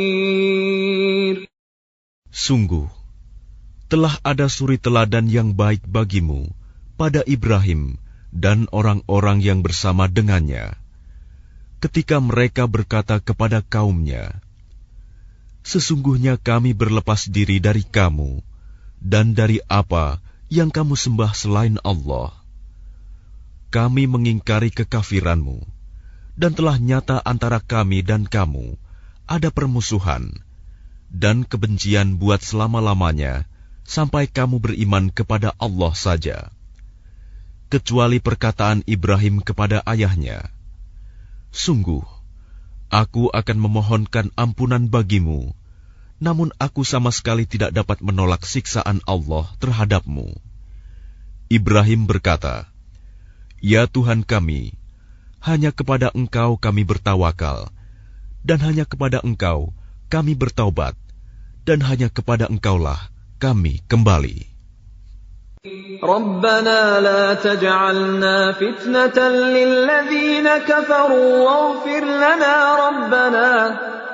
Speaker 2: Sungguh, telah ada suri teladan yang baik bagimu pada Ibrahim dan orang-orang yang bersama dengannya, ketika mereka berkata kepada kaumnya, sesungguhnya kami berlepas diri dari kamu dan dari apa yang kamu sembah selain Allah. Kami mengingkari kekafiranmu, dan telah nyata antara kami dan kamu ada permusuhan dan kebencian buat selama-lamanya sampai kamu beriman kepada Allah saja, kecuali perkataan Ibrahim kepada ayahnya, sungguh, aku akan memohonkan ampunan bagimu, namun aku sama sekali tidak dapat menolak siksaan Allah terhadapmu. Ibrahim berkata, ya Tuhan kami, hanya kepada Engkau kami bertawakal, dan hanya kepada Engkau kami bertaubat, dan hanya kepada Engkaulah kami kembali.
Speaker 1: ربنا لا تجعلنا فتنة للذين كفروا واغفر لنا ربنا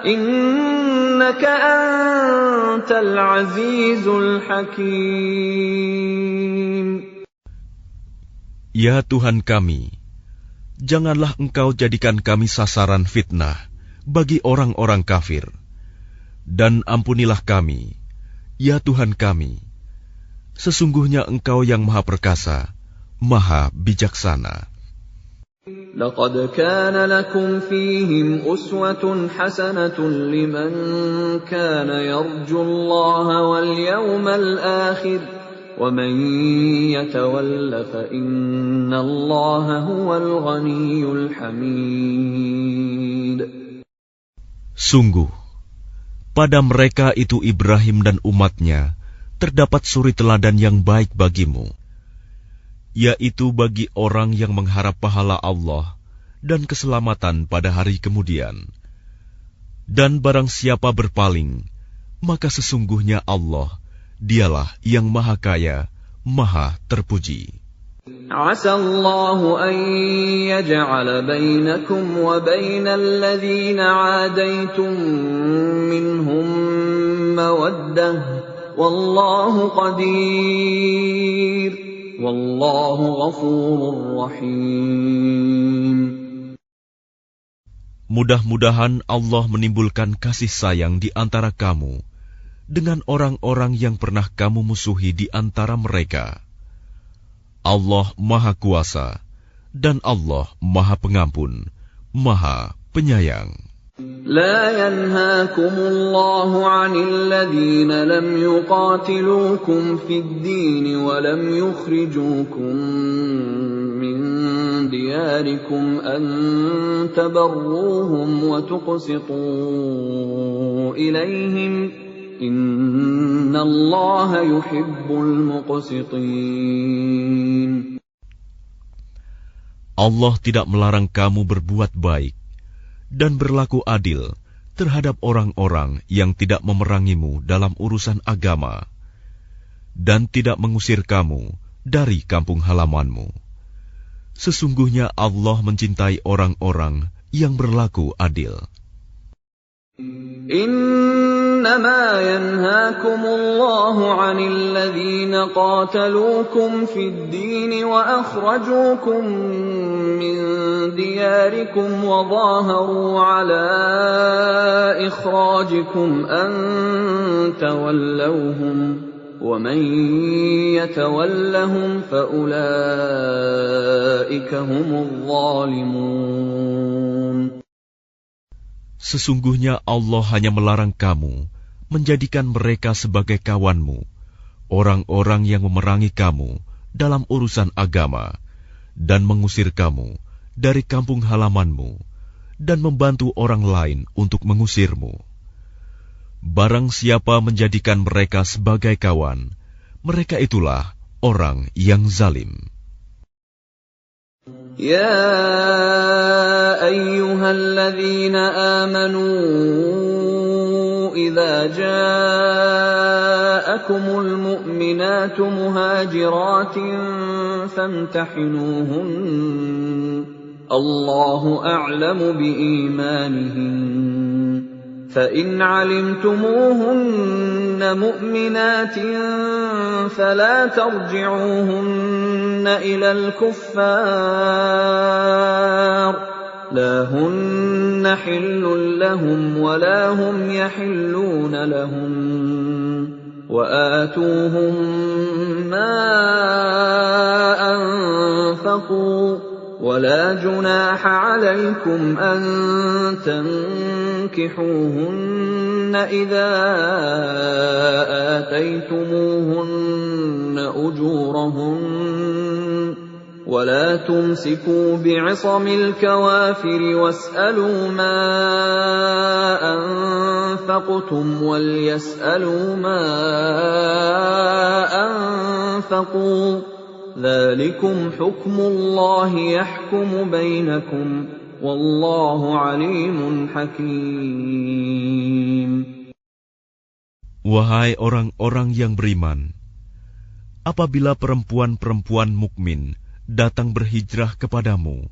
Speaker 1: إنك أنت العزيز الحكيم.
Speaker 2: Ya Tuhan kami, janganlah Engkau jadikan kami sasaran fitnah bagi orang-orang kafir, dan ampunilah kami, ya Tuhan kami, sesungguhnya Engkau yang Maha Perkasa, Maha Bijaksana.
Speaker 1: لقد كان لكم فيهم أسوة حسنة لمن كان يرجو الله واليوم الآخر ومن يتول فإن الله هو الغني الحميد.
Speaker 2: Sungguh, pada mereka itu Ibrahim dan umatnya terdapat suri teladan yang baik bagimu, yaitu bagi orang yang mengharap pahala Allah dan keselamatan pada hari kemudian. Dan barang siapa berpaling, maka sesungguhnya Allah, Dialah yang Maha Kaya, Maha Terpuji.
Speaker 1: عسى الله أن يجعل بينكم وبين الذين عاديتم منهم مودة والله قدير والله غفور رحيم.
Speaker 2: Mudah-mudahan Allah menimbulkan kasih sayang di antara kamu dengan orang-orang yang pernah kamu musuhi di antara mereka. Allah Maha Kuasa dan Allah Maha Pengampun, Maha Penyayang.
Speaker 1: لا ينهاكم الله عن الذين لم يقاتلوكم في الدين ولم يخرجوكم من دياركم أن تبروهم وتقسطوا إليهم إن الله يحب المقسطين.
Speaker 2: Allah tidak melarang kamu berbuat baik dan berlaku adil terhadap orang-orang yang tidak memerangimu dalam urusan agama dan tidak mengusir kamu dari kampung halamanmu. Sesungguhnya Allah mencintai orang-orang yang berlaku adil.
Speaker 1: إنما ينهاكم الله عن الذين قاتلوكم في الدين وأخرجوكم من دياركم وظاهروا على إخراجكم أن تولوهم ومن يتولهم فأولئك هم الظالمون.
Speaker 2: Sesungguhnya Allah hanya melarang kamu menjadikan mereka sebagai kawanmu, orang-orang yang memerangi kamu dalam urusan agama, dan mengusir kamu dari kampung halamanmu, dan membantu orang lain untuk mengusirmu. Barang siapa menjadikan mereka sebagai kawan, mereka itulah orang yang zalim.
Speaker 1: يا أيها الذين آمنوا إذا جاءكم المؤمنات مهاجرات فامتحنوهن الله أعلم بإيمانهن فإن علمتموهن مؤمنات فلا ترجعوهن إلى الكفار لا هن حل لهم ولا هم يحلون لهم وآتوهم ما أنفقوا ولا جناح عليكم أن تنكحوهن إذا آتيتموهن أجورهن ولا تمسكوا بعصم الكوافر واسألوا ما أنفقتم وليسألوا ما أنفقوا ذلكم حكم الله يحكم بينكم والله عليم حكيم.
Speaker 2: Wahai orang-orang yang beriman, apabila perempuan-perempuan mukmin datang berhijrah kepadamu,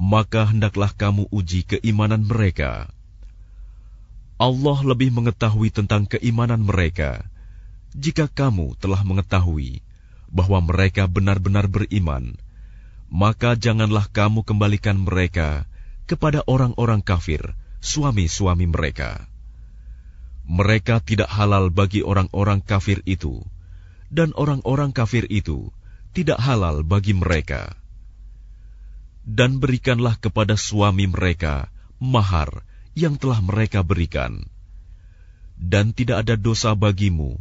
Speaker 2: maka hendaklah kamu uji keimanan mereka. Allah lebih mengetahui tentang keimanan mereka. Jika kamu telah mengetahui bahwa mereka benar-benar beriman, maka janganlah kamu kembalikan mereka kepada orang-orang kafir, suami-suami mereka. Mereka tidak halal bagi orang-orang kafir itu, dan orang-orang kafir itu tidak halal bagi mereka. Dan berikanlah kepada suami mereka mahar yang telah mereka berikan. Dan tidak ada dosa bagimu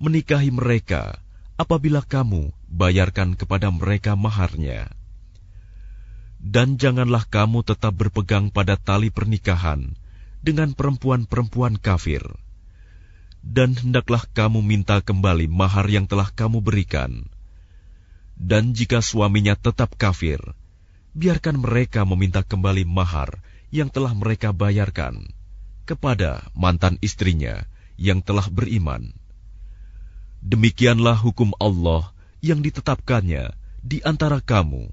Speaker 2: menikahi mereka apabila kamu bayarkan kepada mereka maharnya. Dan janganlah kamu tetap berpegang pada tali pernikahan dengan perempuan-perempuan kafir. Dan hendaklah kamu minta kembali mahar yang telah kamu berikan. Dan jika suaminya tetap kafir, biarkan mereka meminta kembali mahar yang telah mereka bayarkan kepada mantan istrinya yang telah beriman. Demikianlah hukum Allah yang ditetapkannya di antara kamu,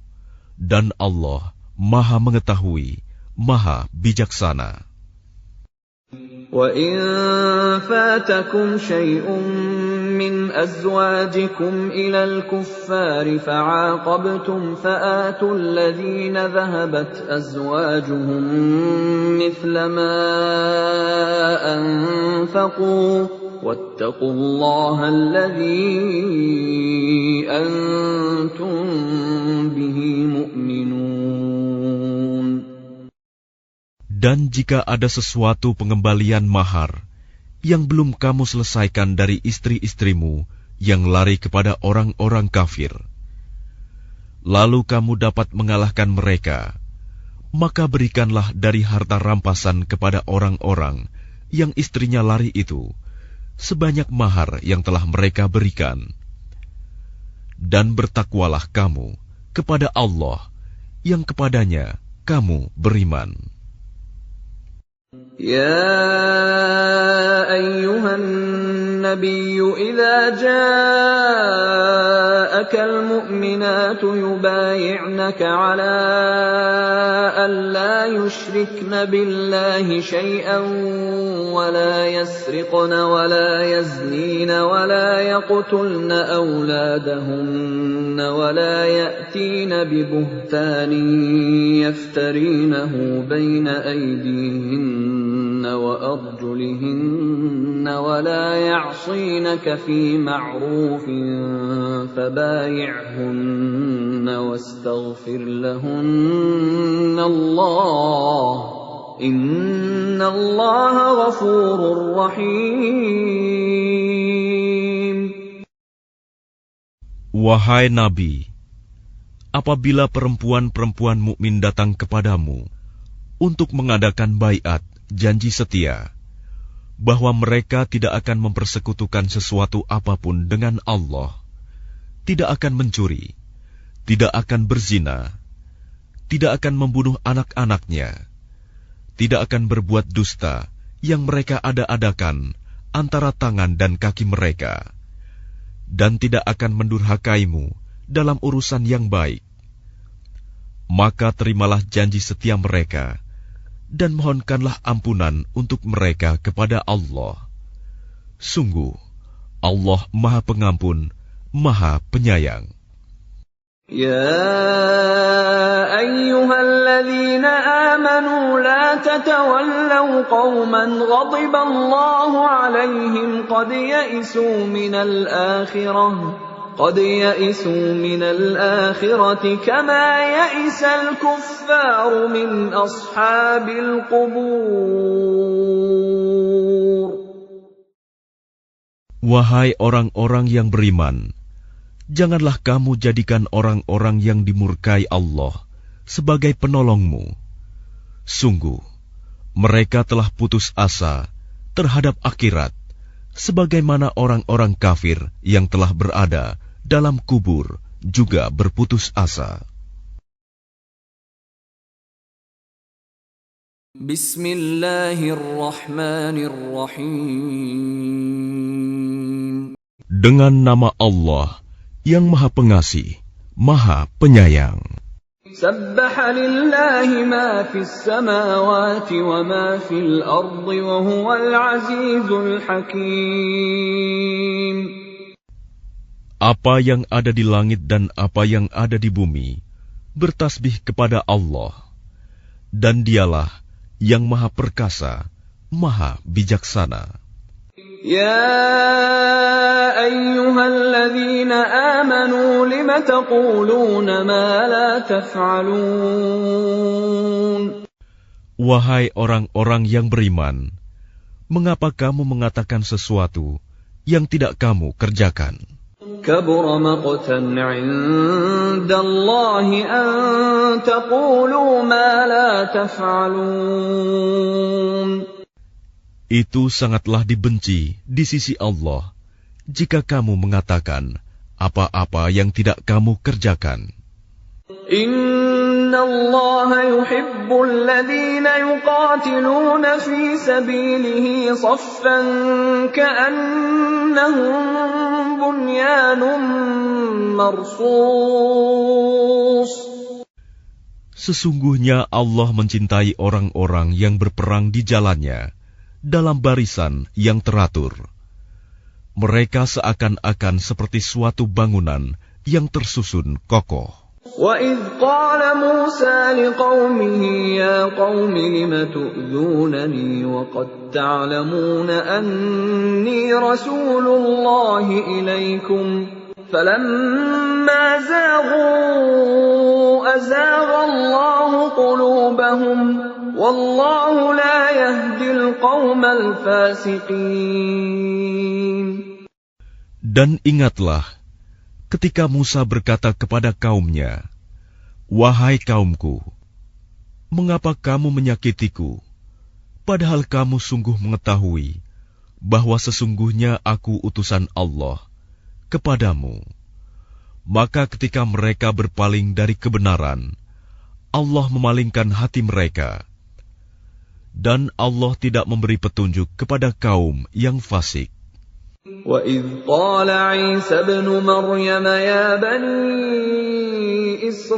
Speaker 2: dan Allah Maha Mengetahui, Maha Bijaksana.
Speaker 1: وَإِن فَاتَكُمْ شَيْءٌ مِّنْ أَزْوَاجِكُمْ إِلَى الْكُفَّارِ فَعَاقَبْتُمْ فَآتُوا الَّذِينَ ذَهَبَتْ أَزْوَاجُهُم مِّثْلَ مَا أَنفَقُوا وَاتَّقُوا اللَّهَ الَّذِي أَنتُم بِهِ مُؤْمِنُونَ.
Speaker 2: Dan jika ada sesuatu pengembalian mahar yang belum kamu selesaikan dari istri-istrimu yang lari kepada orang-orang kafir, lalu kamu dapat mengalahkan mereka, maka berikanlah dari harta rampasan kepada orang-orang yang istrinya lari itu, sebanyak mahar yang telah mereka berikan. Dan bertakwalah kamu kepada Allah, yang kepadanya kamu beriman.
Speaker 1: يا أيها النبي إذا جاءك المؤمنات يبايعنك على أن لا يشركن بالله شيئا ولا يسرقن ولا يزنين ولا يقتلن أولادهن ولا يأتين ببهتان يفترينه بين أيديهن وأرجلهن ولا يعصينك في معروف فبايعهن واستغفر لهن الله إن الله غفور رحيم.
Speaker 2: Wahai Nabi, apabila perempuan-perempuan mukmin datang kepadamu untuk mengadakan baiat, janji setia, bahwa mereka tidak akan mempersekutukan sesuatu apapun dengan Allah, tidak akan mencuri, tidak akan berzina, tidak akan membunuh anak-anaknya, tidak akan berbuat dusta yang mereka ada-adakan antara tangan dan kaki mereka, dan tidak akan mendurhakaimu dalam urusan yang baik, maka terimalah janji setia mereka, dan mohonkanlah ampunan untuk mereka kepada Allah. Sungguh, Allah Maha Pengampun, Maha Penyayang.
Speaker 1: يا أيها الذين آمنوا لا تتولوا قوما غضب الله عليهم قد يئسوا من الآخرة كما يئس الكفار من أصحاب القبور.
Speaker 2: Wahai orang-orang yang beriman, janganlah kamu jadikan orang-orang yang dimurkai Allah sebagai penolongmu. Sungguh, mereka telah putus asa terhadap akhirat, sebagaimana orang-orang kafir yang telah berada dalam kubur juga berputus asa.
Speaker 1: Bismillahirrahmanirrahim.
Speaker 2: Dengan nama Allah yang Maha Pengasih, Maha Penyayang.
Speaker 1: Sabbaha lillahi ma fis samawati wa ma fil ardi wa huwal azizul hakim.
Speaker 2: Apa yang ada di langit dan apa yang ada di bumi bertasbih kepada Allah, dan Dialah yang Maha Perkasa, Maha Bijaksana.
Speaker 1: Ya ayyuhalladzina amanu lima taquluna ma la taf'alun.
Speaker 2: Wahai orang-orang yang beriman, mengapa kamu mengatakan sesuatu yang tidak kamu kerjakan?
Speaker 1: Kabura maqtan 'indallahi an taqulu ma la taf'alun.
Speaker 2: Itu sangatlah dibenci di sisi Allah jika kamu mengatakan apa-apa yang tidak kamu kerjakan.
Speaker 1: Inna Allah yuhibbul ladzina yuqatiluna fi sabilihi saffan ka'annahum bunyanun marsus.
Speaker 2: Sesungguhnya Allah mencintai orang-orang yang berperang di jalannya dalam barisan yang teratur. Mereka seakan-akan seperti suatu bangunan yang tersusun kokoh.
Speaker 1: وَإِذْ قَالَ مُوسَى لِقَوْمِهِ يَا قَوْمِ لِمَ تُؤْذُونَنِي وَقَدْ تَعْلَمُونَ أَنِّي رَسُولُ اللَّهِ إِلَيْكُمْ فَلَمَّا زَاغُوا أَزَاغَ اللَّهُ قُلُوبَهُمْ وَاللَّهُ لَا يَهْدِي الْقَوْمَ الْفَاسِقِينَ.
Speaker 2: Dan ingatlah ketika Musa berkata kepada kaumnya, Wahai kaumku, mengapa kamu menyakitiku, padahal kamu sungguh mengetahui bahwa sesungguhnya aku utusan Allah kepadamu. Maka ketika mereka berpaling dari kebenaran, Allah memalingkan hati mereka, dan Allah tidak memberi petunjuk kepada kaum yang fasik.
Speaker 1: وَإِذْ قَالَ عِيسَى ابْنُ مَرْيَمَ يَا بَنِي إِسْرَائِيلَ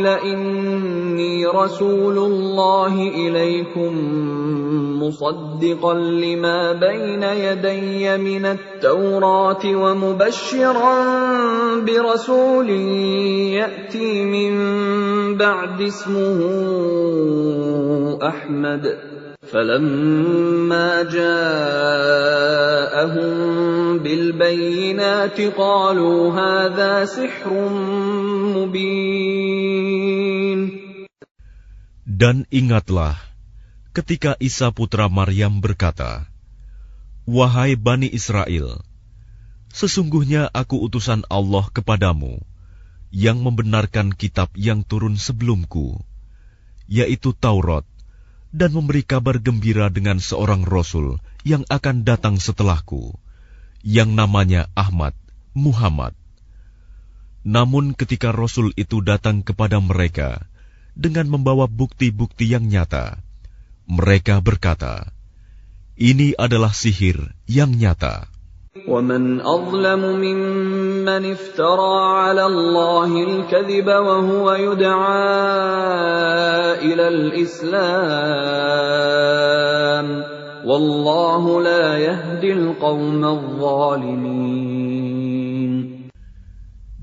Speaker 1: إِنِّي رَسُولُ اللَّهِ إِلَيْكُمْ مُصَدِّقًا لِمَا بَيْنَ يَدَيَّ مِنَ التَّوْرَاةِ وَمُبَشِّرًا بِرَسُولٍ يَأْتِي مِن بَعْدِي اسْمُهُ أَحْمَدُ فَلَمَّا جَاءَهُم بِالْبَيِّنَاتِ قَالُوا هَذَا سِحْرٌ مُبِينٌ.
Speaker 2: Dan ingatlah ketika Isa putra Maryam berkata, "Wahai Bani Israel, sesungguhnya aku utusan Allah kepadamu yang membenarkan kitab yang turun sebelumku, yaitu Taurat, dan memberi kabar gembira dengan seorang Rasul yang akan datang setelahku, yang namanya Ahmad, Muhammad. Namun ketika Rasul itu datang kepada mereka dengan membawa bukti-bukti yang nyata, mereka berkata, 'Ini adalah sihir yang nyata.'
Speaker 1: وَمَنْ أَظْلَمُ مِمَّنِ افْتَرَى عَلَى اللَّهِ الْكَذِبَ وَهُوَ يُدْعَى إِلَى الْإِسْلَامِ وَاللَّهُ لَا يَهْدِي الْقَوْمَ الظَّالِمِينَ.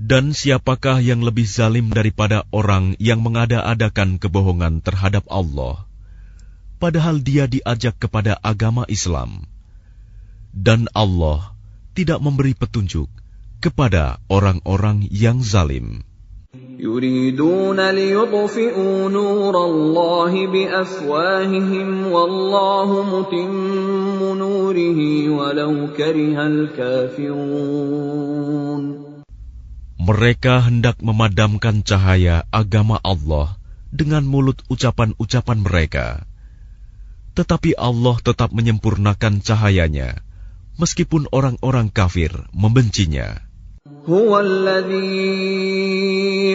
Speaker 2: Dan siapakah yang lebih zalim daripada orang yang mengada-adakan kebohongan terhadap Allah, padahal dia diajak kepada agama Islam, dan Allah tidak memberi petunjuk kepada orang-orang yang zalim.
Speaker 1: يُرِيدُونَ لِيُطْفِئُوا نُورَ اللَّهِ بِأَفْوَاهِهِمْ وَاللَّهُ مُتِمُّ نُورِهِ وَلَوْ كَرِهَ الْكَافِرُونَ.
Speaker 2: Mereka hendak memadamkan cahaya agama Allah dengan mulut ucapan-ucapan mereka, tetapi Allah tetap menyempurnakan cahayanya, meskipun orang-orang kafir membencinya.
Speaker 1: هُوَ الَّذِي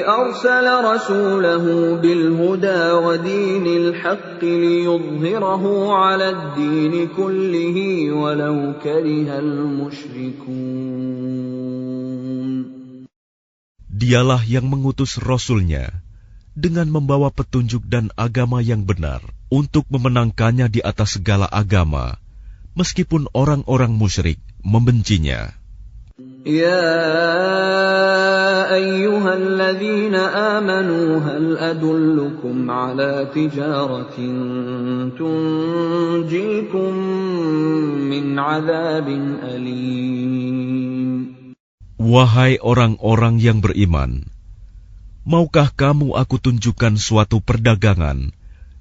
Speaker 1: أَرْسَلَ رَسُولَهُ بِالْهُدَى وَدِينِ الْحَقِّ لِيُظْهِرَهُ عَلَى الدِّينِ كُلِّهِ وَلَوْ كَرِهَ الْمُشْرِكُونَ.
Speaker 2: Dialah yang mengutus Rasul-Nya dengan membawa petunjuk dan agama yang benar untuk memenangkannya di atas segala agama, meskipun orang-orang musyrik membencinya.
Speaker 1: يا أيها الذين آمنوا هل أدلكم على تجارة تنجيكم من عذاب أليم.
Speaker 2: Wahai orang-orang yang beriman, maukah kamu aku tunjukkan suatu perdagangan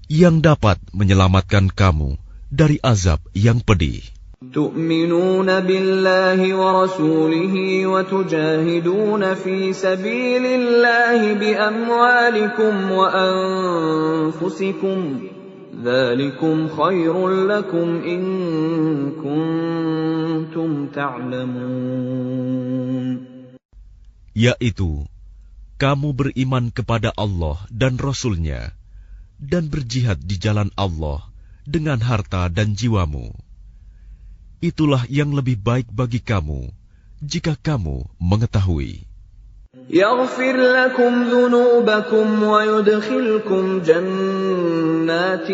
Speaker 2: yang dapat menyelamatkan kamu dari azab yang pedih?
Speaker 1: تؤمنون بالله ورسوله وتجاهدون في سبيل الله بأموالكم وأنفسكم ذلكم خير لكم إن كنتم تعلمون.
Speaker 2: Yaitu, kamu beriman kepada Allah dan Rasul-Nya dan berjihad di jalan Allah dengan harta dan jiwamu. Itulah yang lebih baik bagi kamu, jika kamu mengetahui.
Speaker 1: يغفر لكم ذنوبكم ويدخلكم جنات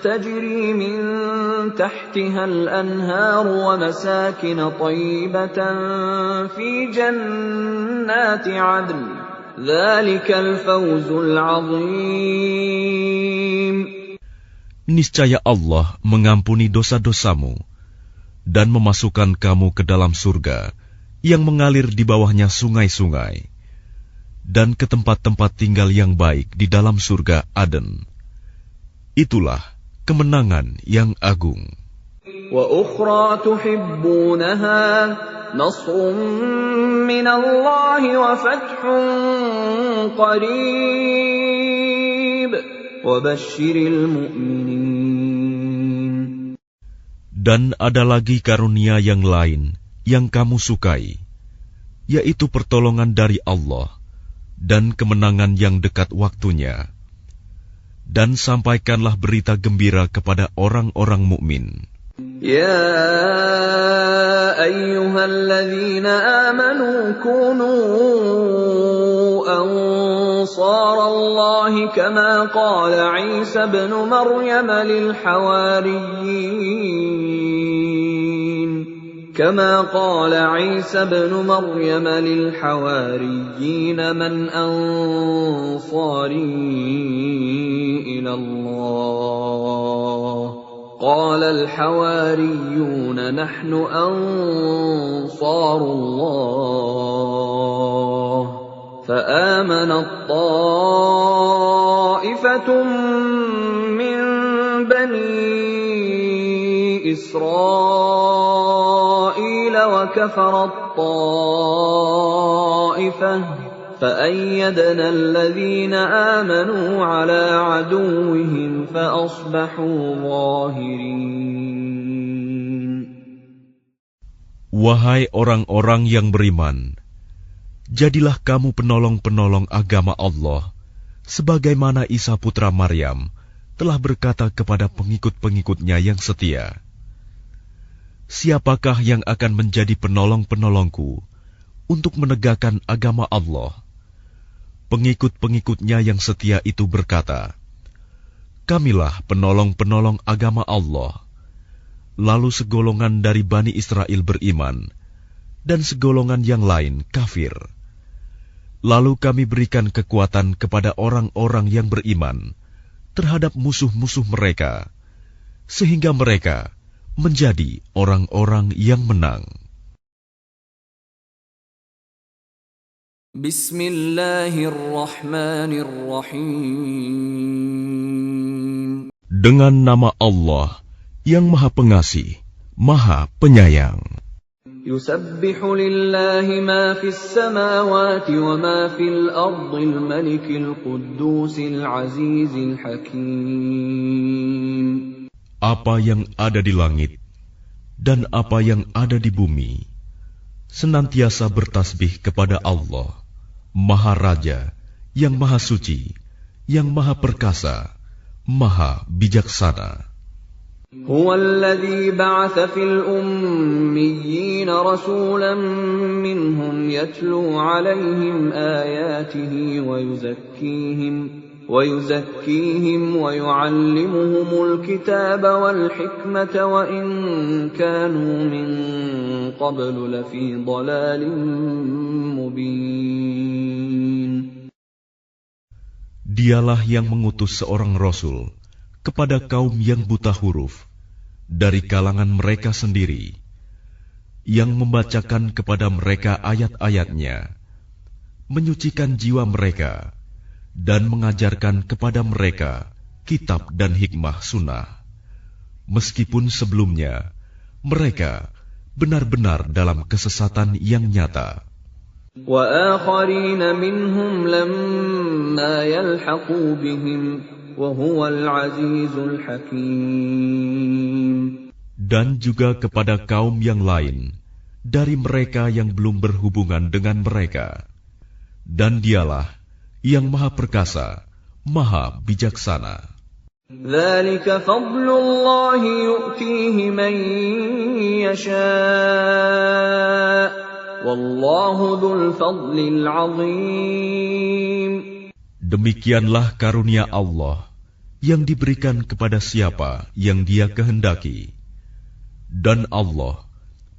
Speaker 1: تجري من تحتها الأنهار ومساكن طيبة في جنات عدن ذلك الفوز العظيم.
Speaker 2: Niscaya Allah mengampuni dosa-dosamu dan memasukkan kamu ke dalam surga yang mengalir di bawahnya sungai-sungai, dan ke tempat-tempat tinggal yang baik di dalam surga Aden. Itulah kemenangan yang agung.
Speaker 1: وَأُخْرَى تُحِبُّونَهَا نصر من الله وفتح قريب وبشر المؤمنين.
Speaker 2: Dan ada lagi karunia yang lain yang kamu sukai, yaitu pertolongan dari Allah dan kemenangan yang dekat waktunya. Dan sampaikanlah berita gembira kepada orang-orang mukmin.
Speaker 1: يا أيها الذين آمنوا كونوا أنصار الله كما قال عيسى ابن مريم للحواريين من أنصاري إلى الله قال الحواريون نحن أنصار الله فآمنت طائفة من بني إسرائيل وكفرت طائفة فأيدنا الذين آمنوا على عدوهم فأصبحوا ظاهرين.
Speaker 2: Wahai orang-orang yang beriman, jadilah kamu penolong-penolong agama Allah, sebagaimana Isa putra Maryam telah berkata kepada pengikut-pengikutnya yang setia, siapakah yang akan menjadi penolong-penolongku untuk menegakkan agama Allah? Pengikut-pengikutnya yang setia itu berkata, kamilah penolong-penolong agama Allah. Lalu segolongan dari Bani Israel beriman, dan segolongan yang lain kafir. Lalu kami berikan kekuatan kepada orang-orang yang beriman terhadap musuh-musuh mereka, sehingga mereka menjadi orang-orang yang menang.
Speaker 1: Bismillahirrahmanirrahim.
Speaker 2: Dengan nama Allah yang Maha Pengasih, Maha Penyayang.
Speaker 1: Yusabbihu lillahi ma fis samawati wa ma fil ardil malikil quddusil azizil hakim.
Speaker 2: Apa yang ada di langit dan apa yang ada di bumi senantiasa bertasbih kepada Allah, Maha Raja, yang Maha Suci, yang Maha Perkasa, Maha Bijaksana.
Speaker 1: هو الذي بعث في الأميين رسولا منهم يتلو عليهم آياته ويزكيهم ويعلمهم الكتاب والحكمة وإن كانوا من قبل لفي ضلال مبين.
Speaker 2: Dialah yang mengutus seorang Rasul kepada kaum yang buta huruf dari kalangan mereka sendiri, yang membacakan kepada mereka ayat-ayatnya, menyucikan jiwa mereka, dan mengajarkan kepada mereka kitab dan hikmah sunnah, meskipun sebelumnya mereka benar-benar dalam kesesatan yang nyata.
Speaker 1: وآخرين منهم لما يلحقوا بهم وهو العزيز الحكيم.
Speaker 2: Dan juga kepada kaum yang lain dari mereka yang belum berhubungan dengan mereka, dan Dialah yang Maha Perkasa, Maha Bijaksana.
Speaker 1: ذلك فضل الله يؤتيه من يشاء والله ذو الفضل العظيم.
Speaker 2: Demikianlah karunia Allah yang diberikan kepada siapa yang Dia kehendaki, dan Allah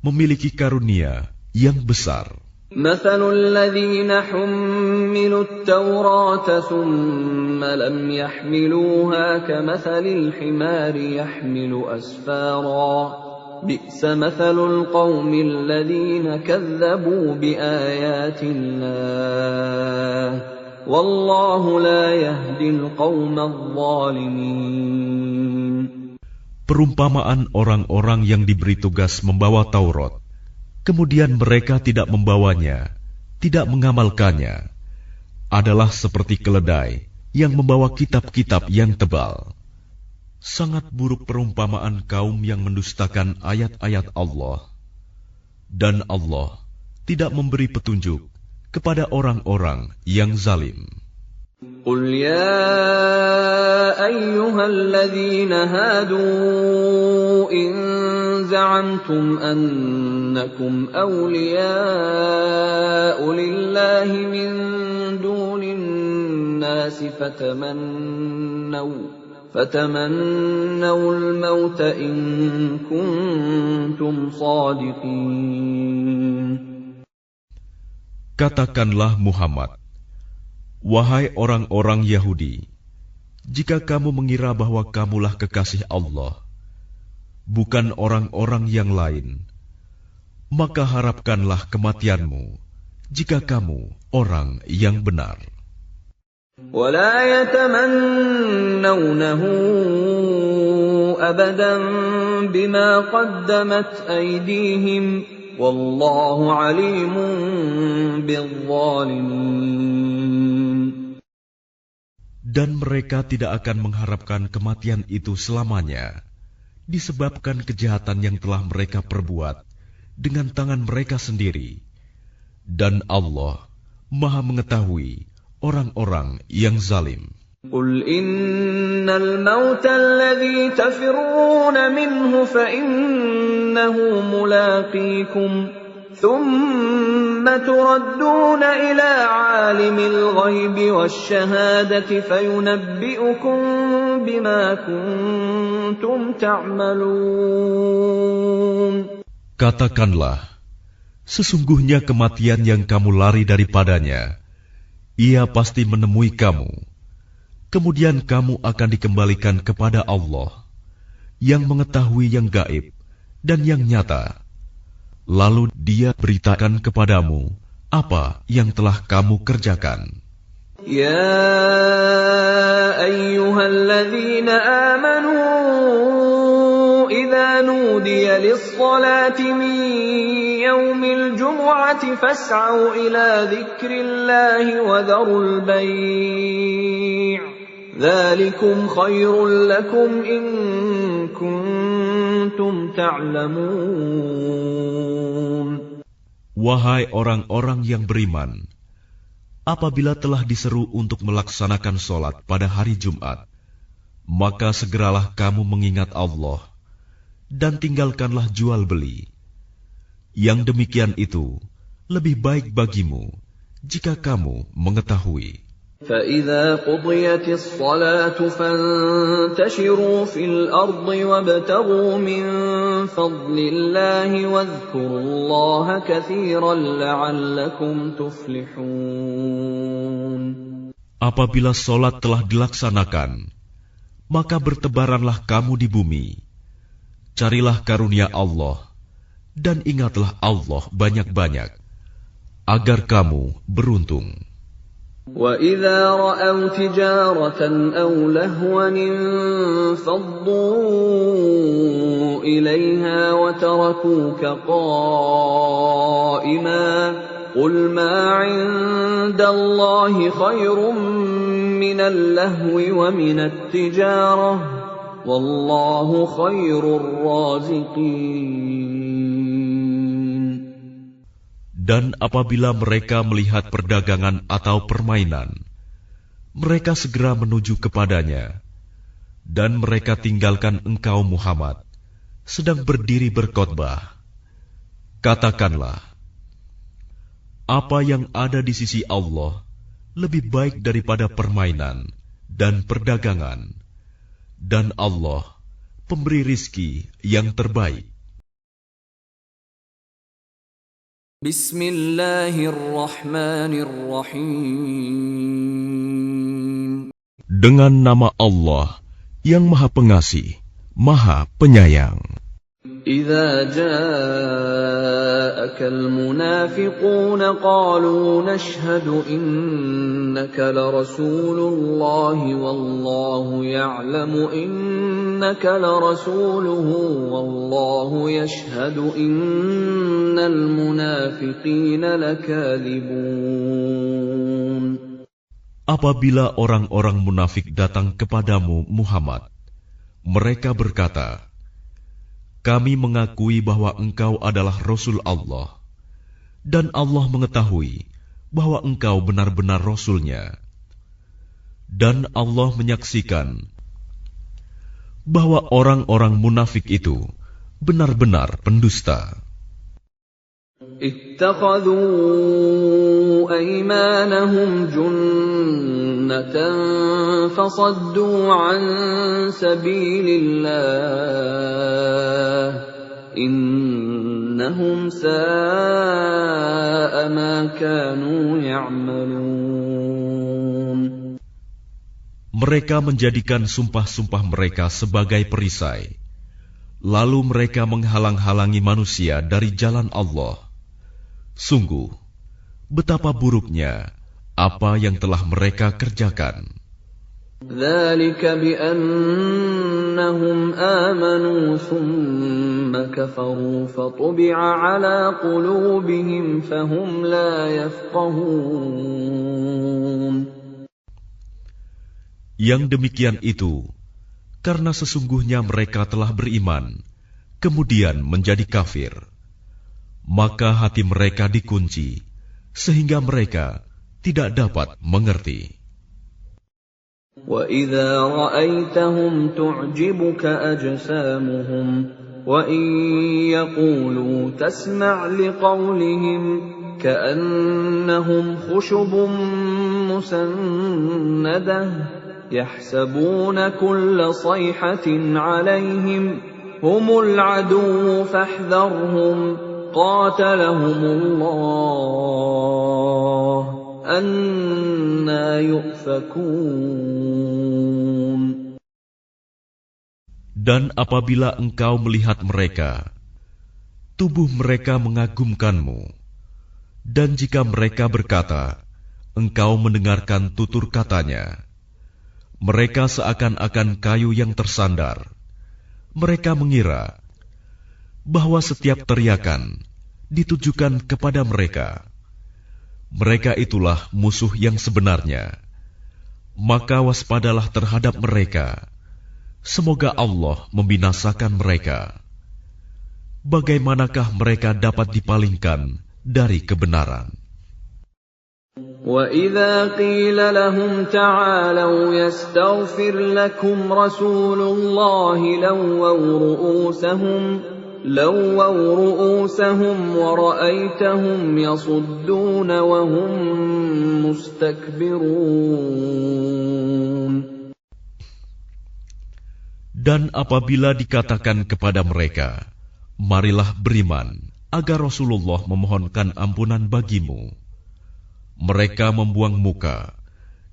Speaker 2: memiliki karunia yang besar.
Speaker 1: مثل الذين حملوا التوراة ثم لم يحملوها كمثل الحمار يحمل أسفارا بئس مثل القوم الذين كذبوا بآيات الله والله لا يهدي القوم الظالمين.
Speaker 2: Perumpamaan orang-orang yang diberi tugas membawa Taurat, kemudian mereka tidak membawanya, tidak mengamalkannya, adalah seperti keledai yang membawa kitab-kitab yang tebal. Sangat buruk perumpamaan kaum yang mendustakan ayat-ayat Allah. Dan Allah tidak memberi petunjuk kepada orang-orang yang zalim.
Speaker 1: قل يا أيها الذين هادوا إن زعمتم أنكم أولياء لله من دون الناس فتمنوا الموت إن كنتم صادقين.
Speaker 2: Katakanlah Muhammad, wahai orang-orang Yahudi, jika kamu mengira bahwa kamulah kekasih Allah, bukan orang-orang yang lain, maka harapkanlah kematianmu jika kamu orang yang benar.
Speaker 1: ولا يتمنونه أبدا بما قدمت أيديهم والله عليم بالظالمين.
Speaker 2: Dan mereka tidak akan mengharapkan kematian itu selamanya, disebabkan kejahatan yang telah mereka perbuat dengan tangan mereka sendiri. Dan Allah Maha mengetahui orang-orang yang zalim.
Speaker 1: قل إن الموت الذي تفرون منه فإنه ملاقيكم ثم تردون إلى عالم الغيب والشهادة فينبئكم بما كنتم تعملون.
Speaker 2: Katakanlah, sesungguhnya kematian yang kamu lari daripadanya, ia pasti menemui kamu. Kemudian kamu akan dikembalikan kepada Allah, yang mengetahui yang gaib dan yang nyata. Lalu Dia beritakan kepadamu apa yang telah kamu kerjakan.
Speaker 1: Ya ayyuhalladzina amanu idza nudiya lis-salati min yaumil jumu'ati fas'au ila dzikrillahi wa dharul bai'. Dzalikum khairul lakum in kuntum ta'lamun.
Speaker 2: Wahai orang-orang yang beriman, apabila telah diseru untuk melaksanakan sholat pada hari Jumat, maka segeralah kamu mengingat Allah dan tinggalkanlah jual beli. Yang demikian itu lebih baik bagimu jika kamu mengetahui.
Speaker 1: فَإِذَا قُضِيَتِ الصَّلَاةُ فَانتَشِرُوا فِي الْأَرْضِ وَابْتَغُوا مِن فَضْلِ اللَّهِ وَاذْكُرُوا اللَّهَ كَثِيرًا لَعَلَّكُمْ تُفْلِحُونَ.
Speaker 2: Apabila sholat telah dilaksanakan, maka bertebaranlah kamu di bumi. Carilah karunia Allah dan ingatlah Allah banyak-banyak agar kamu beruntung.
Speaker 1: وَإِذَا رَأَوْا تِجَارَةً أَوْ لَهْوًا انفَضُّوا إِلَيْهَا وَتَرَكُوكَ قَائِمًا قُلْ مَا عِندَ اللَّهِ خَيْرٌ مِّنَ اللَّهْوِ وَمِنَ التِّجَارَةِ وَاللَّهُ خَيْرُ الرَّازِقِينَ.
Speaker 2: Dan apabila mereka melihat perdagangan atau permainan, mereka segera menuju kepadanya, dan mereka tinggalkan engkau Muhammad, sedang berdiri berkhotbah. Katakanlah, apa yang ada di sisi Allah lebih baik daripada permainan dan perdagangan, dan Allah pemberi rizki yang terbaik.
Speaker 1: Bismillahirrahmanirrahim.
Speaker 2: Dengan nama Allah yang Maha Pengasih, Maha Penyayang.
Speaker 1: إذا جاءك المنافقون قالوا نشهد إنك لرسول الله والله يعلم إنك لرسوله والله يشهد إن المنافقين لكاذبون.
Speaker 2: Apabila orang-orang munafik datang kepadamu, Muhammad, mereka berkata, kami mengakui bahwa engkau adalah Rasul Allah, dan Allah mengetahui bahwa engkau benar-benar Rasul-Nya. Dan Allah menyaksikan bahwa orang-orang munafik itu benar-benar pendusta.
Speaker 1: اتخذوا أيمانهم جنة فصدوا عن سبيل الله إنهم ساء ما كانوا يعملون.
Speaker 2: Mereka menjadikan sumpah-sumpah mereka sebagai perisai, lalu mereka menghalang-halangi manusia dari jalan Allah. Sungguh, betapa buruknya apa yang telah mereka kerjakan.
Speaker 1: ذلك بأنهم آمنوا ثم كفروا فطبع على قلوبهم فهم لا يفقهون.
Speaker 2: Yang demikian itu, karena sesungguhnya mereka telah beriman, kemudian menjadi kafir. Maka hati mereka dikunci, sehingga mereka tidak dapat mengerti.
Speaker 1: وَإِذَا رَأَيْتَهُمْ تُعْجِبُكَ أَجْسَامُهُمْ وَإِنْ يَقُولُوا تَسْمَعْ لِقَوْلِهِمْ كَأَنَّهُمْ خُشُبٌ مُّسَنَّدَةٌ يَحْسَبُونَ كُلَّ صَيْحَةٍ عَلَيْهِمْ هُمُ الْعَدُوُّ فَاحْذَرْهُمْ قَاتَلَهُمُ اللَّهُ أَنَّىٰ يُؤْفَكُونَ.
Speaker 2: Dan apabila engkau melihat mereka, tubuh mereka mengagumkanmu. Dan jika mereka berkata, engkau mendengarkan tutur katanya, mereka seakan-akan kayu yang tersandar. Mereka mengira bahwa setiap teriakan ditujukan kepada mereka. Mereka itulah musuh yang sebenarnya. Maka waspadalah terhadap mereka. Semoga Allah membinasakan mereka. Bagaimanakah mereka dapat dipalingkan dari kebenaran?
Speaker 1: وَإِذَا قِيلَ لَهُمْ تَعَالَوْا يَسْتَغْفِرْ لَكُمْ رَسُولُ اللَّهِ لَوَّوْا رُءُوسَهُمْ وَرَأَيْتَهُمْ يَصُدُّونَ وَهُمْ مُسْتَكْبِرُونَ.
Speaker 2: Dan apabila dikatakan kepada mereka, marilah beriman, agar Rasulullah memohonkan ampunan bagimu, mereka membuang muka,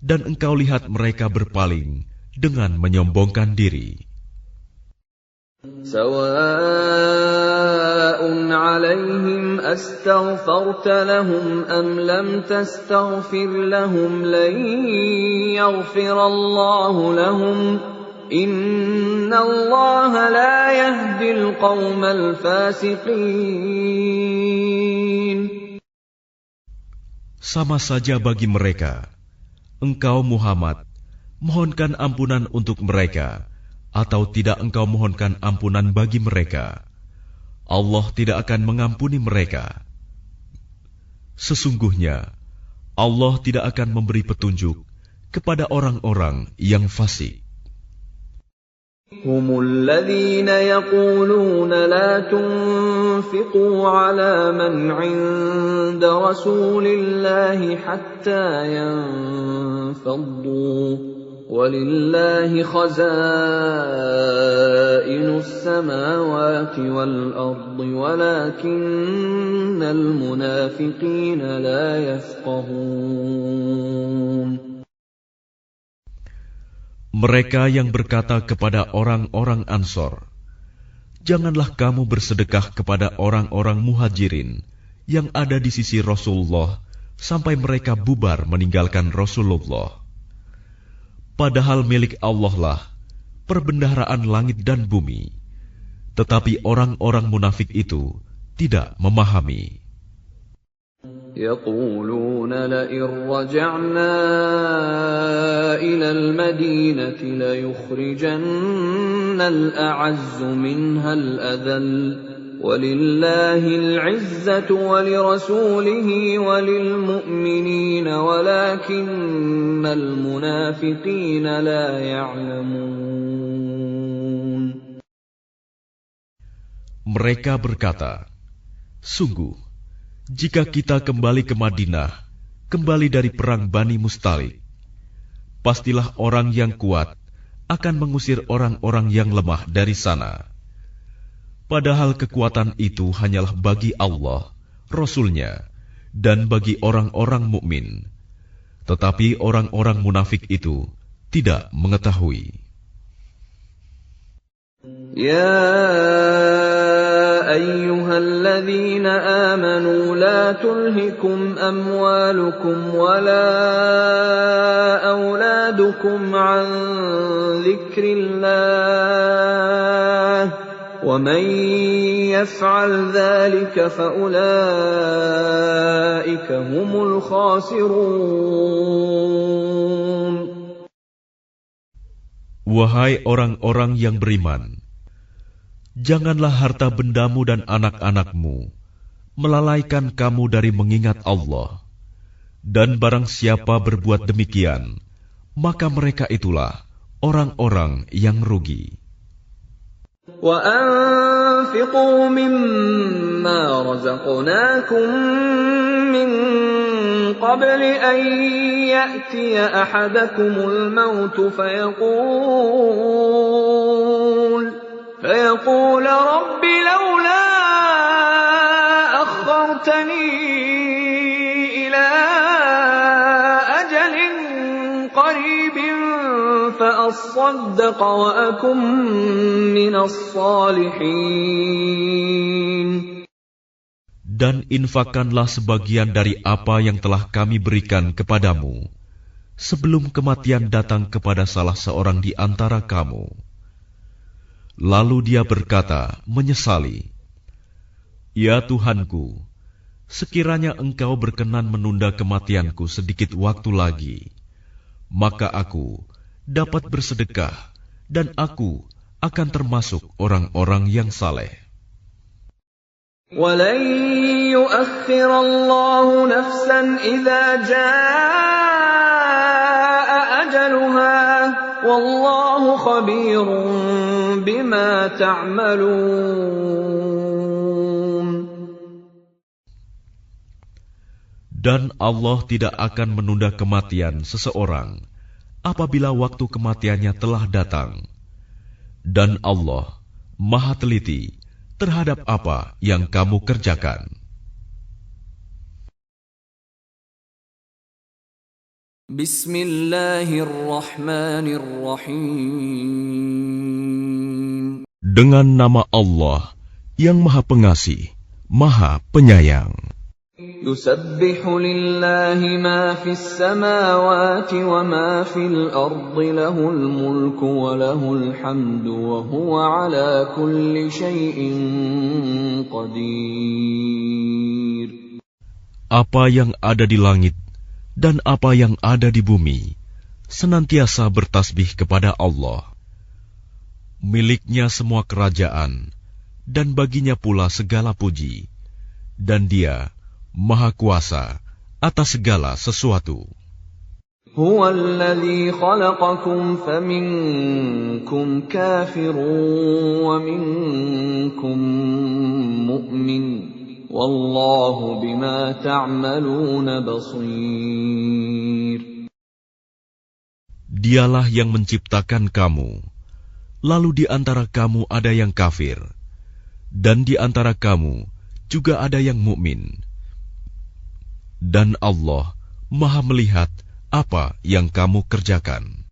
Speaker 2: dan engkau lihat mereka berpaling dengan menyombongkan diri.
Speaker 1: سواء عليهم أستغفرت لهم أم لم تستغفر لهم لن يغفر الله لهم إن الله لا يهدي القوم الفاسقين.
Speaker 2: Sama saja bagi mereka, engkau Muhammad mohonkan ampunan untuk mereka, atau tidak engkau mohonkan ampunan bagi mereka, Allah tidak akan mengampuni mereka. Sesungguhnya Allah tidak akan memberi petunjuk kepada orang-orang yang fasik.
Speaker 1: هم الذين يقولون لا تنفقوا على من عند رسول الله حتى ينفضوا وَلِلَّهِ خَزَائِنُ السَّمَاوَاتِ وَالْأَرْضِ وَلَكِنَّ الْمُنَافِقِينَ لَا يَفْقَهُونَ.
Speaker 2: Mereka yang berkata kepada orang-orang Ansor, janganlah kamu bersedekah kepada orang-orang muhajirin yang ada di sisi Rasulullah sampai mereka bubar meninggalkan Rasulullah. Padahal milik Allah lah perbendaharaan langit dan bumi, tetapi orang-orang munafik itu tidak memahami.
Speaker 1: يقولون لئن رجعنا إلى المدينة ليخرجن الأعز منها الأذل ولله العزة ولرسوله وللمؤمنين ولكن المنافقين لا يعلمون.
Speaker 2: Mereka berkata, sungguh, jika kita kembali ke Madinah, kembali dari perang Bani Mustalik, pastilah orang yang kuat akan mengusir orang-orang yang lemah dari sana. Padahal kekuatan itu hanyalah bagi Allah, Rasul-Nya, dan bagi orang-orang mukmin. Tetapi orang-orang munafik itu tidak mengetahui.
Speaker 1: يا أيها الذين آمنوا لا تلهكم أموالكم ولا أولادكم عن ذكر الله ومن يفعل ذلك فأولئك هم الخاسرون.
Speaker 2: Wahai orang-orang yang beriman, janganlah harta bendamu dan anak-anakmu melalaikan kamu dari mengingat Allah. Dan barang siapa berbuat demikian, maka mereka itulah orang-orang yang rugi.
Speaker 1: وَأَنفِقُوا مِمَّا رَزَقْنَاكُم مِّن قَبْلِ أَن يَأْتِيَ أَحَدَكُمُ الْمَوْتُ فيقول رب لولا أخرتني إلى أجل قريب فأصدق وأكن من الصالحين.
Speaker 2: Dan infakkanlah sebagian dari apa yang telah kami berikan kepadamu sebelum kematian datang kepada salah seorang di antara kamu. Lalu dia berkata, menyesali, "Ya Tuhanku, sekiranya Engkau berkenan menunda kematianku sedikit waktu lagi, maka aku dapat bersedekah dan aku akan termasuk orang-orang yang saleh."
Speaker 1: وَلَن يُؤَخِّرَ اللَّهُ نَفْسًا إِذَا جَاءَ أَجَلُهَا وَاللَّهُ خَبِيرٌ بِمَا تَعْمَلُونَ.
Speaker 2: Dan Allah tidak akan menunda kematian seseorang apabila waktu kematiannya telah datang. Dan Allah Maha teliti terhadap apa yang kamu kerjakan.
Speaker 1: Bismillahirrahmanirrahim.
Speaker 2: Dengan nama Allah yang Maha Pengasih, Maha Penyayang.
Speaker 1: يسبح لله ما في السماوات وما في الأرض له الملك وله الحمد وهو على كل شيء قدير.
Speaker 2: Apa yang ada di langit dan apa yang ada di bumi senantiasa bertasbih kepada Allah. Miliknya semua kerajaan dan baginya pula segala puji, dan Dia Maha Kuasa atas segala sesuatu.
Speaker 1: هو الذي خلقكم فمنكم كافر ومنكم مؤمن والله بما تعملون بصير.
Speaker 2: Dialah yang menciptakan kamu, lalu di antara kamu ada yang kafir, dan di antara kamu juga ada yang mukmin. Dan Allah Maha melihat apa yang kamu kerjakan.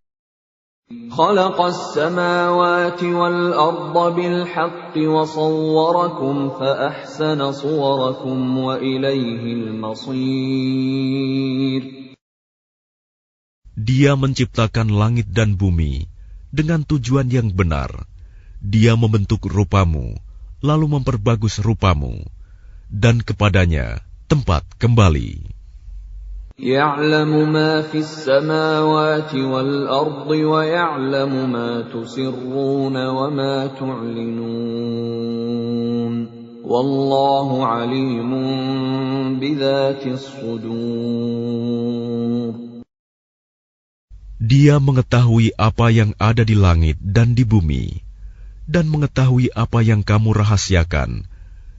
Speaker 1: خلق السماوات والأرض بالحق وصوركم فأحسن صوركم وإليه المصير.
Speaker 2: Dia menciptakan langit dan bumi dengan tujuan yang benar. Dia membentuk rupamu, lalu memperbagus rupamu, dan kepadanya tempat kembali.
Speaker 1: يَعْلَمُ مَا فِي السَّمَاوَاتِ وَالْأَرْضِ وَيَعْلَمُ مَا تُسِرُّونَ وَمَا تُعْلِنُونَ وَاللَّهُ عَلِيمٌ بِذَاتِ الصُّدُورِ.
Speaker 2: Dia mengetahui apa yang ada di langit dan di bumi, dan mengetahui apa yang kamu rahasiakan,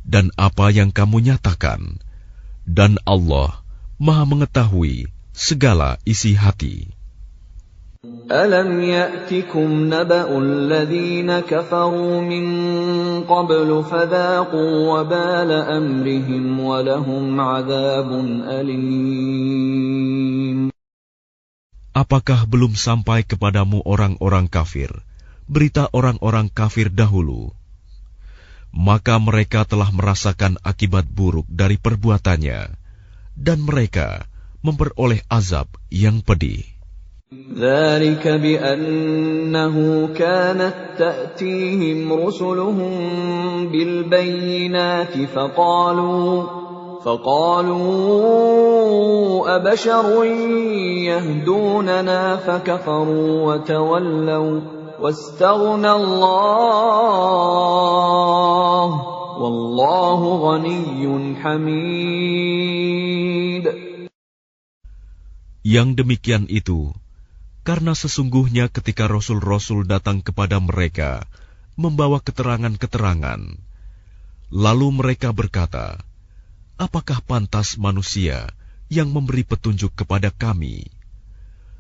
Speaker 2: dan apa yang kamu nyatakan. Dan Allah Maha mengetahui segala isi hati.
Speaker 1: أَلَمْ يَأْتِكُمْ نَبَأُ الَّذِينَ كَفَرُوا مِنْ قَبْلُ فَذَاقُوا وَبَالَ أَمْرِهِمْ وَلَهُمْ عَذَابٌ أَلِيمٌ.
Speaker 2: Apakah belum sampai kepadamu orang-orang kafir, berita orang-orang kafir dahulu? Maka mereka telah merasakan akibat buruk dari perbuatannya, dan mereka memperoleh azab yang pedih.
Speaker 1: ذَلِكَ بِأَنَّهُ كَانَتْ تَأْتِيهِمْ رُسُلُهُم بِالْبَيِّنَاتِ فَقَالُوا أَبَشَرٌ يَهْدُونَنَا فَكَفَرُوا وَتَوَلَّوْا وَاسْتَغْنَى اللَّهُ وَاللَّهُ غَنِيٌّ حَمِيدٌ.
Speaker 2: Yang demikian itu karena sesungguhnya ketika rasul-rasul datang kepada mereka membawa keterangan-keterangan, lalu mereka berkata, apakah pantas manusia yang memberi petunjuk kepada kami?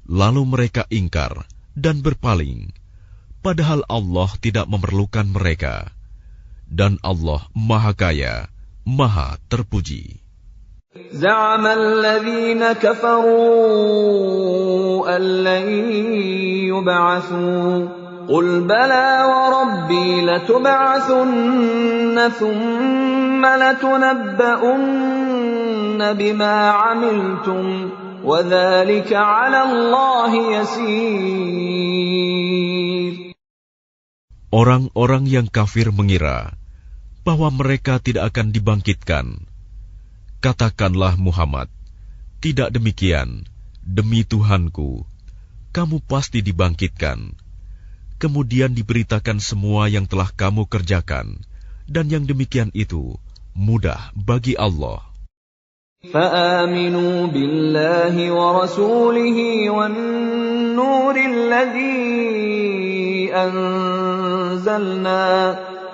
Speaker 2: Lalu mereka ingkar dan berpaling, padahal Allah tidak memerlukan mereka, dan Allah Maha Kaya, Maha Terpuji.
Speaker 1: زَعَمَ الَّذِينَ كَفَرُوا أَن لَّن يُبْعَثُوا قُلْ بَلَىٰ وَرَبِّي لَتُبْعَثُنَّ ثُمَّ لَتُنَبَّؤُنَّ بِمَا عَمِلْتُمْ وَذَلِكَ عَلَى اللَّهِ يَسِيرٌ.
Speaker 2: Orang-orang yang kafir mengira bahwa mereka tidak akan dibangkitkan. Katakanlah Muhammad, tidak demikian, demi Tuhanku, kamu pasti dibangkitkan. Kemudian diberitakan semua yang telah kamu kerjakan, dan yang demikian itu mudah bagi Allah.
Speaker 1: فَآمِنُوا بِاللَّهِ وَرَسُولِهِ وَالنُّورِ الَّذِي أَنزَلْنَا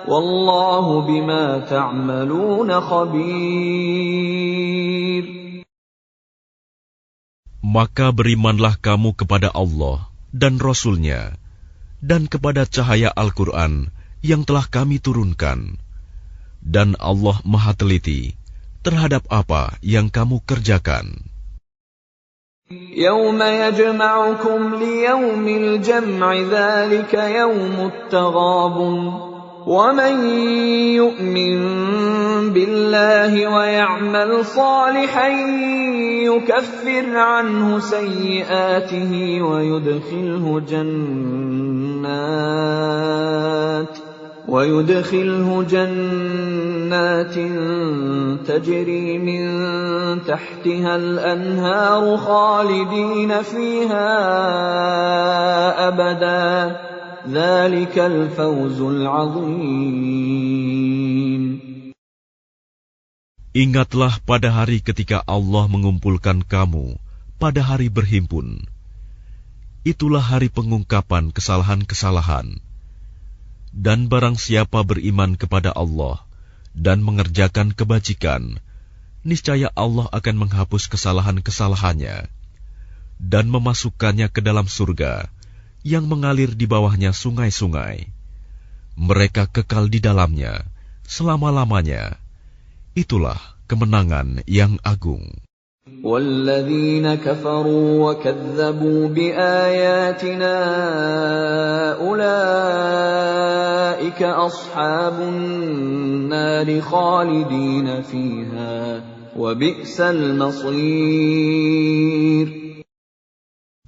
Speaker 1: Wallahu bima ta'maluna khabir.
Speaker 2: Maka berimanlah kamu kepada Allah dan Rasul-Nya, dan kepada cahaya Al-Quran yang telah kami turunkan. Dan Allah Maha Teliti terhadap apa yang kamu kerjakan.
Speaker 1: Yawma yajma'ukum liyawmil jam'i dzalika yawmut taghabun. وَمَنْ يُؤْمِنْ بِاللَّهِ وَيَعْمَلْ صَالِحًا يُكَفِّرْ عَنْهُ سَيِّئَاتِهِ وَيُدْخِلْهُ جَنَّاتٍ تَجْرِي مِنْ تَحْتِهَا الْأَنْهَارُ خَالِدِينَ فِيهَا أَبَدًا Dzalikal fawzul 'adzim.
Speaker 2: Ingatlah pada hari ketika Allah mengumpulkan kamu pada hari berhimpun. Itulah hari pengungkapan kesalahan-kesalahan. Dan barang siapa beriman kepada Allah dan mengerjakan kebajikan, niscaya Allah akan menghapus kesalahan-kesalahannya dan memasukkannya ke dalam surga yang mengalir di bawahnya sungai-sungai. Mereka kekal di dalamnya selama-lamanya. Itulah kemenangan yang agung.
Speaker 1: وَالَّذِينَ كَفَرُوا وَكَذَّبُوا بِآيَاتِنَا أُولَئِكَ أَصْحَابُ النَّارِ خَالِدِينَ فِيهَا وَبِئْسَ الْمَصِيرُ.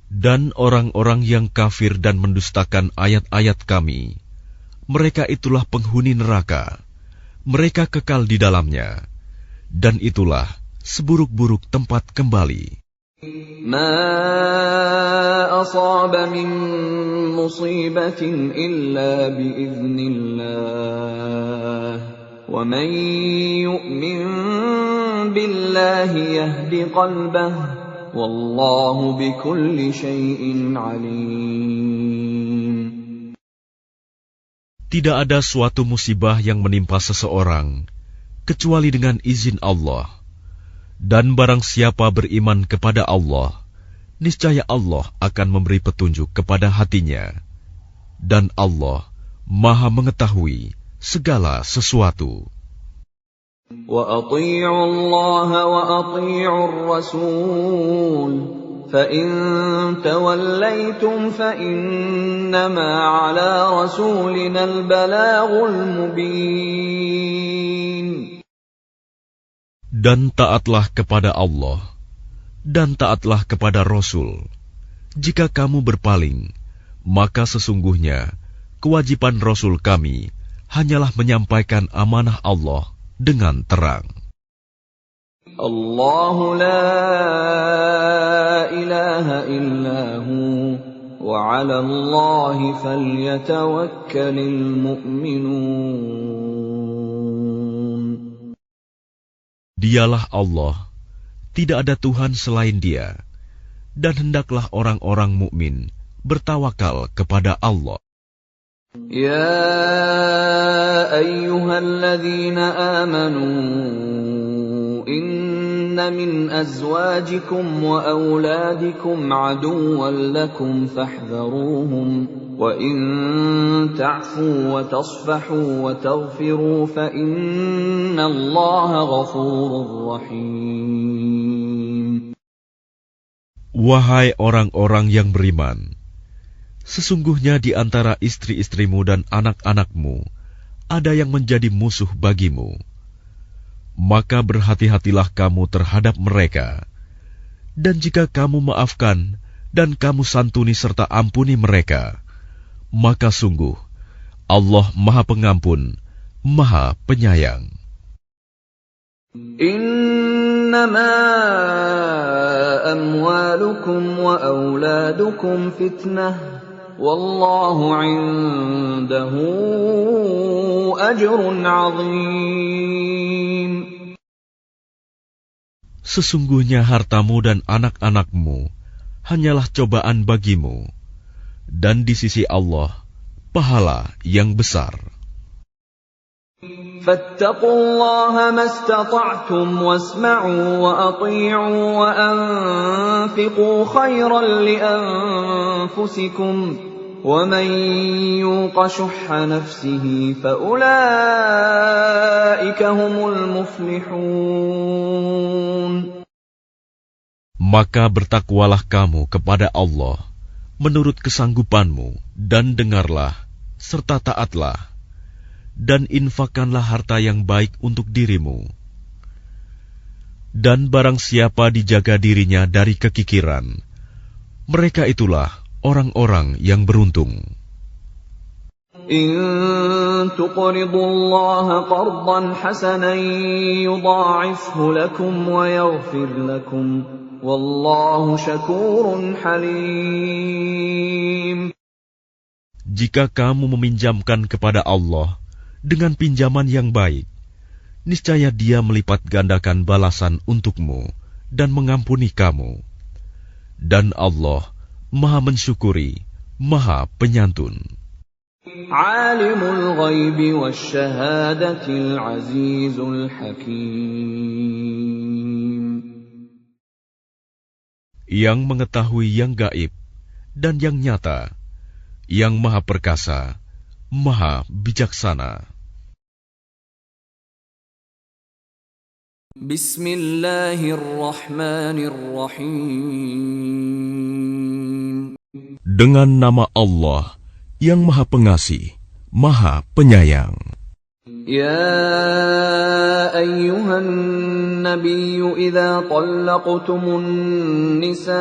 Speaker 2: Dan orang-orang yang kafir dan mendustakan ayat-ayat Kami, mereka itulah penghuni neraka, mereka kekal di dalamnya, dan itulah seburuk-buruk tempat kembali.
Speaker 1: Ma asaba min musibatin illa biiznillah, wa man yu'min billahi yahdi qalbah. Wallahu bikulli syai'in alim.
Speaker 2: Tidak ada suatu musibah yang menimpa seseorang kecuali dengan izin Allah. Dan barang siapa beriman kepada Allah, niscaya Allah akan memberi petunjuk kepada hatinya. Dan Allah Maha mengetahui segala sesuatu.
Speaker 1: وَأَطِيعُوا اللَّهَ وَأَطِيعُوا الرَّسُولَ فَإِن تَوَلَّيْتُمْ فَإِنَّمَا عَلَى رَسُولِنَا الْبَلَاغُ الْمُبِينُ.
Speaker 2: Dan taatlah kepada Allah, dan taatlah kepada Rasul. Jika kamu berpaling, maka sesungguhnya kewajiban Rasul kami hanyalah menyampaikan amanah Allah dengan terang.
Speaker 1: Allahu la ilaha illahu wa 'ala Allahi falyatawakkalul mu'minun.
Speaker 2: Dialah Allah, tidak ada Tuhan selain Dia, dan hendaklah orang-orang mukmin bertawakal kepada Allah.
Speaker 1: Ya ayyuhalladzina amanu inna min azwajikum wa auladikum aduwwan lakum fahdharuhum wa in ta'fu wa tasfahu wa taghfiru fa innallaha ghafurur rahim.
Speaker 2: Wahai orang-orang yang beriman, sesungguhnya di antara istri-istrimu dan anak-anakmu ada yang menjadi musuh bagimu. Maka berhati-hatilah kamu terhadap mereka. Dan jika kamu maafkan dan kamu santuni serta ampuni mereka, maka sungguh Allah Maha Pengampun, Maha Penyayang.
Speaker 1: Innama amwalukum wa auladukum fitnah. Wallahu 'indahu ajrun 'azim.
Speaker 2: Sesungguhnya hartamu dan anak-anakmu hanyalah cobaan bagimu, dan di sisi Allah pahala yang besar.
Speaker 1: Fattaqullaha mastata'tum wasma'u wa ati'u wa anfiqu khairan li anfusikum. وَمَنْ يُوقَ شُحَّ نَفْسِهِ فَأُولَئِكَ هُمُ الْمُفْلِحُونَ.
Speaker 2: Maka bertakwalah kamu kepada Allah menurut kesanggupanmu, dan dengarlah serta taatlah, dan infakkanlah harta yang baik untuk dirimu. Dan barang siapa dijaga dirinya dari kekikiran, mereka itulah orang-orang yang beruntung.
Speaker 1: In tuqridullaha qardan hasanan yudha'ifhu lakum wa yaghfir lakum wallahu syakurun halim.
Speaker 2: Jika kamu meminjamkan kepada Allah dengan pinjaman yang baik, niscaya Dia melipat gandakan balasan untukmu dan mengampuni kamu. Dan Allah Maha mensyukuri, Maha penyantun.
Speaker 1: Alimul ghaibi wasyahadatil azizul hakim.
Speaker 2: Yang mengetahui yang gaib dan yang nyata, yang Maha perkasa, Maha bijaksana.
Speaker 1: Bismillahirrahmanirrahim.
Speaker 2: Dengan nama Allah yang Maha Pengasih, Maha Penyayang.
Speaker 1: يا أيها النبي إذا طلقتم النساء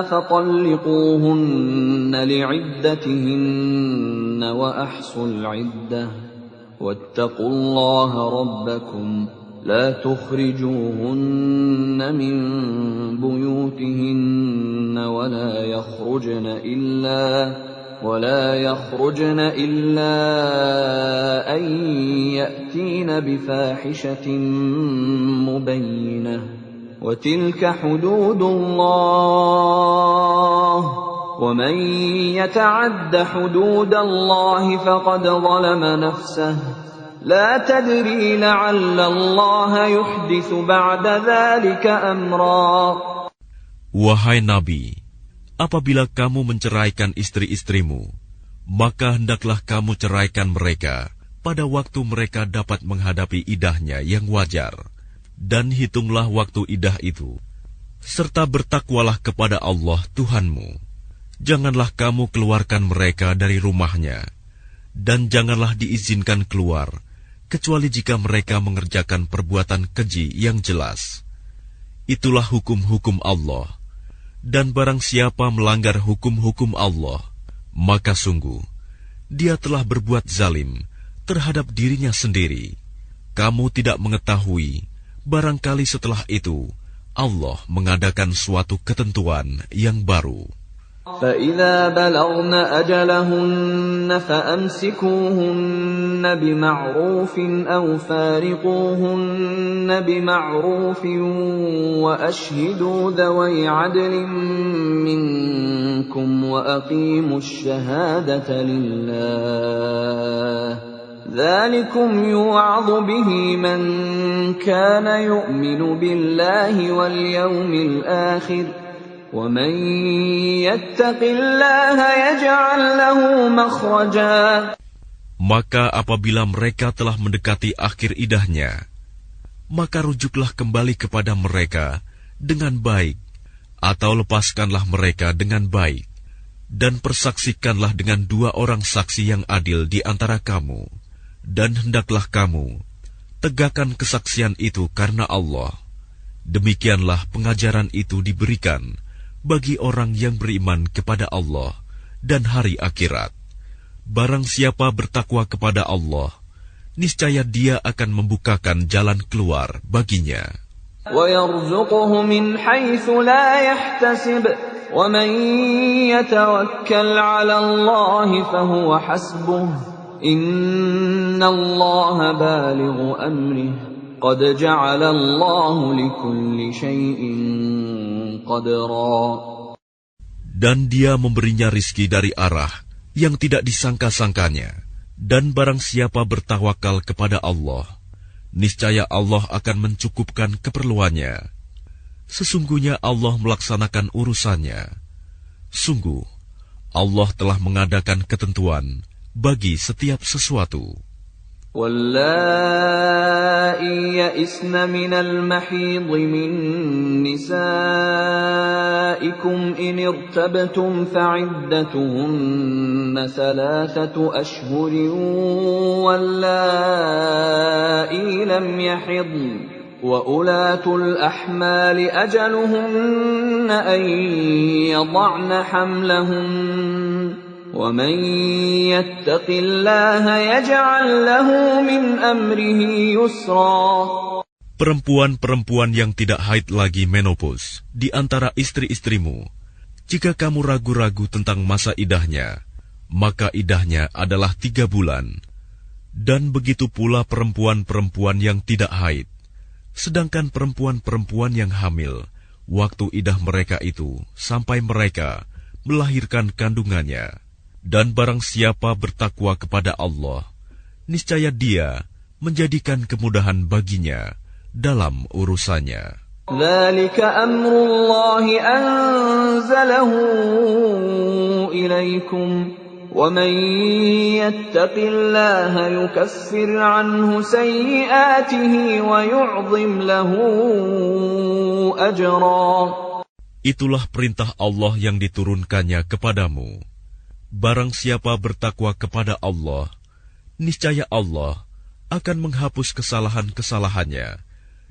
Speaker 1: فطلقوهن لعدتهن وأحصوا العدة واتقوا الله ربكم لا تخرجوهن من بيوتهن ولا يخرجن إلا أن يأتين بفاحشة مبينة وتلك حدود الله ومن يتعد حدود الله فقد ظلم نفسه لا تدري لعل الله يحدث بعد ذلك أمرا.
Speaker 2: Wahai Nabi, apabila kamu menceraikan istri-istrimu, maka hendaklah kamu ceraikan mereka pada waktu mereka dapat menghadapi idahnya yang wajar, dan hitunglah waktu idah itu, serta bertakwalah kepada Allah Tuhanmu. Janganlah kamu keluarkan mereka dari rumahnya, dan janganlah diizinkan keluar, kecuali jika mereka mengerjakan perbuatan keji yang jelas. Itulah hukum-hukum Allah. Dan barang siapa melanggar hukum-hukum Allah, maka sungguh dia telah berbuat zalim terhadap dirinya sendiri. Kamu tidak mengetahui, barangkali setelah itu Allah mengadakan suatu ketentuan yang baru.
Speaker 1: فَإِذَا بَلَغْنَ أَجَلَهُنَّ فَأَمْسِكُوهُنَّ بِمَعْرُوفٍ أَوْ فَارِقُوهُنَّ بِمَعْرُوفٍ وَأَشْهِدُوا ذَوَيْ عَدْلٍ مِّنكُمْ وَأَقِيمُوا الشَّهَادَةَ لِلَّهِ ذَلِكُمْ يُوعَظُ بِهِ مَن كَانَ يُؤْمِنُ بِاللَّهِ وَالْيَوْمِ الْآخِرِ وَمَن يَتَّقِ اللَّهَ يَجْعَل لَّهُ مَخْرَجًا.
Speaker 2: Maka apabila mereka telah mendekati akhir idahnya, maka rujuklah kembali kepada mereka dengan baik, atau lepaskanlah mereka dengan baik, dan persaksikanlah dengan 2 orang saksi yang adil di antara kamu, dan hendaklah kamu tegakkan kesaksian itu karena Allah. Demikianlah pengajaran itu diberikan bagi orang yang beriman kepada Allah dan hari akhirat. Barang siapa bertakwa kepada Allah, niscaya dia akan membukakan jalan keluar baginya.
Speaker 1: وَيَرْزُقْهُ مِنْ حَيْثُ لَا يَحْتَسِبُ وَمَنْ يَتَوَكَّلْ عَلَى اللَّهِ فَهُوَ حَسْبُهُ إِنَّ اللَّهَ بَالِغُ أَمْرِهِ قَدْ جَعَلَ اللَّهُ لِكُلِّ شَيْءٍ قَدْرًا.
Speaker 2: Dan dia memberinya rizki dari arah yang tidak disangka-sangkanya. Dan barang siapa bertawakal kepada Allah, niscaya Allah akan mencukupkan keperluannya. Sesungguhnya Allah melaksanakan urusannya. Sungguh, Allah telah mengadakan ketentuan bagi setiap sesuatu.
Speaker 1: وَاللَّائِي يَئِسْنَ مِنَ الْمَحِيضِ مِن نِّسَائِكُمْ إِنِ ارْتَبْتُمْ فَعِدَّتُهُنَّ 3 أشهر وَاللَّائِي لَمْ يَحِضْنَ وَأُولَاتُ الْأَحْمَالِ أَجَلُهُنَّ أَن يَضَعْنَ حَمْلَهُنَّ وَمَن يَتَّقِ اللَّهَ يَجْعَل لَّهُ مِنْ أَمْرِهِ يُسْرًا.
Speaker 2: Perempuan-perempuan yang tidak haid lagi menopause di antara istri-istrimu, jika kamu ragu-ragu tentang masa idahnya, maka idahnya adalah 3 bulan. Dan begitu pula perempuan-perempuan yang tidak haid. Sedangkan perempuan-perempuan yang hamil, waktu idah mereka itu sampai mereka melahirkan kandungannya. Dan barang siapa bertakwa kepada Allah, niscaya dia menjadikan kemudahan baginya dalam urusannya.
Speaker 1: ذَلِكَ أَمْرُ اللَّهِ أَنزَلَهُ إِلَيْكُمْ وَمَن يَتَّقِ اللَّهَ يُكَفِّرْ عَنْهُ سَيِّئَاتِهِ وَيُعْظِمْ لَهُ أَجْرًا.
Speaker 2: Itulah perintah Allah yang diturunkannya kepadamu. Barang siapa bertakwa kepada Allah, niscaya Allah akan menghapus kesalahan-kesalahannya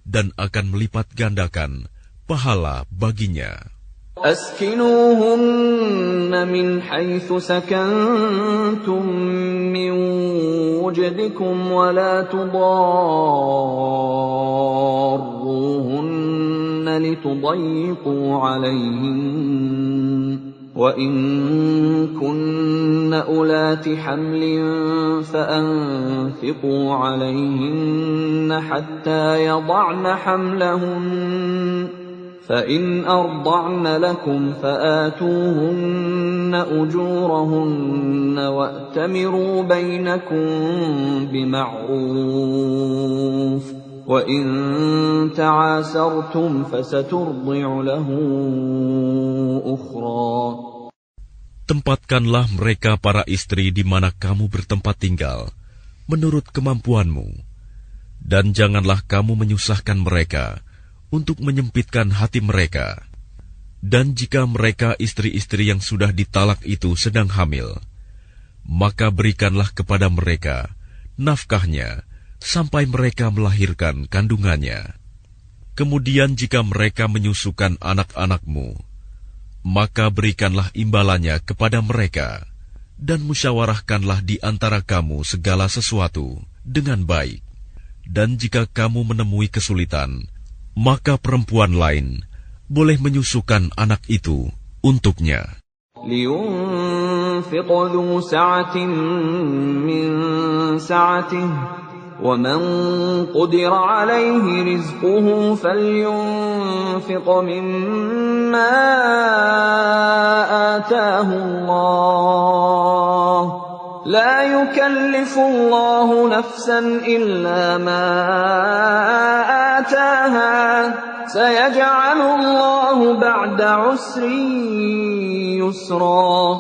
Speaker 2: dan akan melipat gandakan pahala baginya.
Speaker 1: أسكنوهن من حيث سكنتم من وجدكم ولا تضاروهن لتضيقوا عليهن وإن كن أولات حمل فأنفقوا عليهن حتى يضعن حملهن فإن أرضعن لكم فآتوهن أجورهن وأتمروا بينكم بمعروف وإن تعاسرتم فسترضع له أخرى.
Speaker 2: Tempatkanlah mereka para istri di mana kamu bertempat tinggal, menurut kemampuanmu, dan janganlah kamu menyusahkan mereka untuk menyempitkan hati mereka. Dan jika mereka istri-istri yang sudah ditalak itu sedang hamil, maka berikanlah kepada mereka nafkahnya sampai mereka melahirkan kandungannya. Kemudian jika mereka menyusukan anak-anakmu, maka berikanlah imbalannya kepada mereka, dan musyawarahkanlah di antara kamu segala sesuatu dengan baik. Dan jika kamu menemui kesulitan, maka perempuan lain boleh menyusukan anak itu untuknya.
Speaker 1: لينفق ذو سعة من سعته ومن قدر عليه رزقه فلينفق مما آتاه الله لا يكلف الله نفسا إلا ما آتاها سيجعل الله بعد عسر يسرا.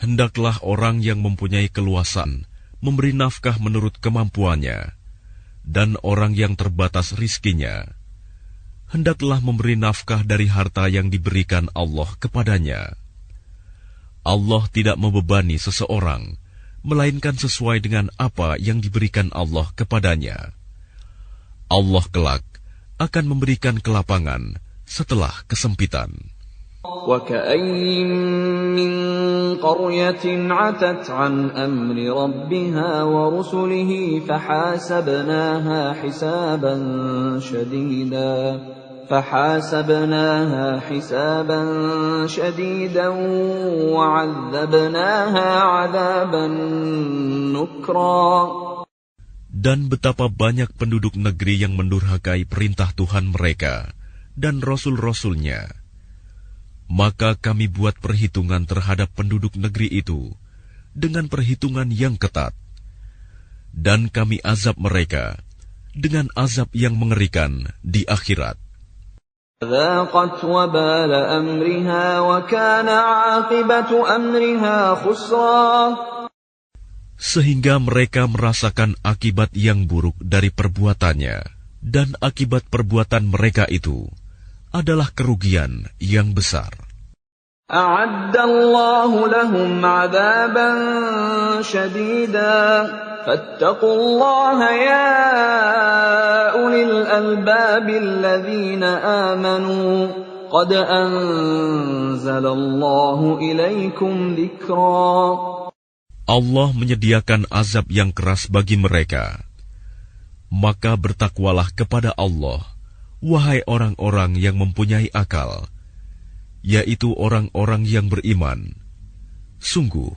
Speaker 2: Hendaklah orang yang mempunyai keluasan memberi nafkah menurut kemampuannya, dan orang yang terbatas rizkinya hendaklah memberi nafkah dari harta yang diberikan Allah kepadanya. Allah tidak membebani seseorang melainkan sesuai dengan apa yang diberikan Allah kepadanya. Allah kelak akan memberikan kelapangan setelah kesempitan.
Speaker 1: وَكَأَيٍّ مِّن قَرْيَةٍ عَتَتْ عَنْ أَمْرِ رَبِّهَا وَرُسُلِهِ فحاسبناها حسابا شديدا وعذبناها عذابا نكرا.
Speaker 2: Dan betapa banyak penduduk negeri yang mendurhakai perintah Tuhan mereka dan Rasul-Rasulnya. Maka kami buat perhitungan terhadap penduduk negeri itu dengan perhitungan yang ketat. Dan kami azab mereka dengan azab yang mengerikan di akhirat.
Speaker 1: ذاقت وبال أمرها وكان عاقبة أمرها خسرا.
Speaker 2: Sehingga mereka merasakan akibat yang buruk dari perbuatannya, dan akibat perbuatan mereka itu adalah kerugian yang besar.
Speaker 1: أعد الله لهم عذابا شديدا فاتقوا الله يا أولي الألباب الذين آمنوا قد أنزل الله إليكم ذكرا.
Speaker 2: Allah menyediakan azab yang keras bagi mereka. Maka bertakwalah kepada Allah, wahai orang-orang yang mempunyai akal, yaitu orang-orang yang beriman. Sungguh,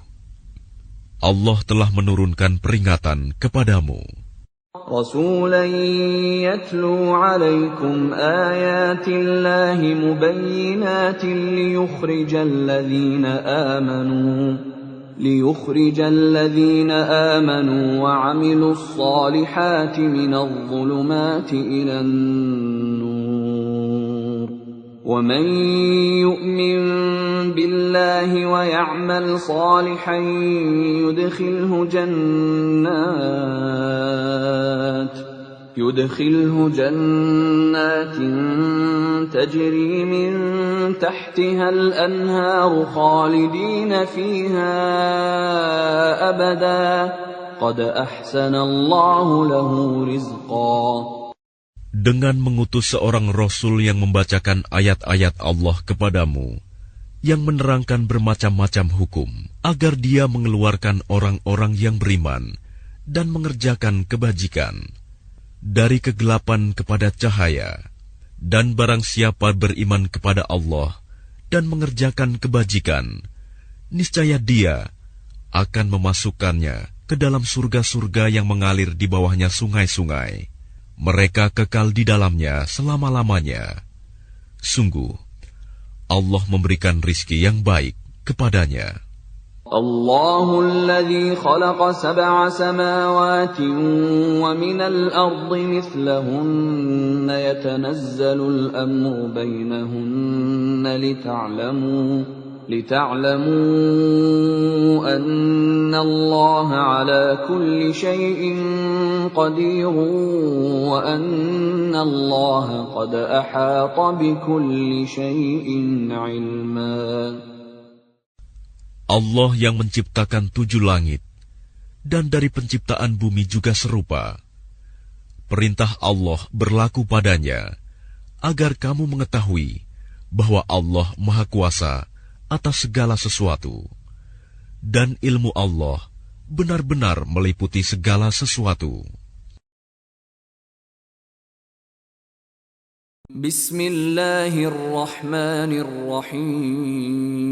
Speaker 2: Allah telah menurunkan peringatan kepadamu.
Speaker 1: رسولا يتلو عليكم آيات الله مبينات ليخرج الذين آمنوا وعملوا الصالحات من الظلمات إلى النور ومن يؤمن بالله الله ويعمل صالحا يدخله جنات تجري من تحتها الأنهار خالدين فيها أبدا قد أحسن الله له رزقا.
Speaker 2: Dengan mengutus seorang Rasul yang membacakan ayat-ayat Allah kepadamu, yang menerangkan bermacam-macam hukum, agar dia mengeluarkan orang-orang yang beriman dan mengerjakan kebajikan dari kegelapan kepada cahaya, dan barang siapa beriman kepada Allah dan mengerjakan kebajikan, niscaya dia akan memasukkannya ke dalam surga-surga yang mengalir di bawahnya sungai-sungai. Mereka kekal di dalamnya selama-lamanya. Sungguh, Allah memberikan rizki yang baik kepadanya.
Speaker 1: الله الذي خلق 7 سماوات ومن الأرض مثلهن يتنزل الأمر بينهن لتعلموا أن الله على كل شيء قدير وأن الله قد أحاط بكل شيء علما.
Speaker 2: Allah yang menciptakan 7 langit, dan dari penciptaan bumi juga serupa. Perintah Allah berlaku padanya, agar kamu mengetahui bahwa Allah Maha Kuasa atas segala sesuatu, dan ilmu Allah benar-benar meliputi segala sesuatu. Bismillahirrahmanirrahim.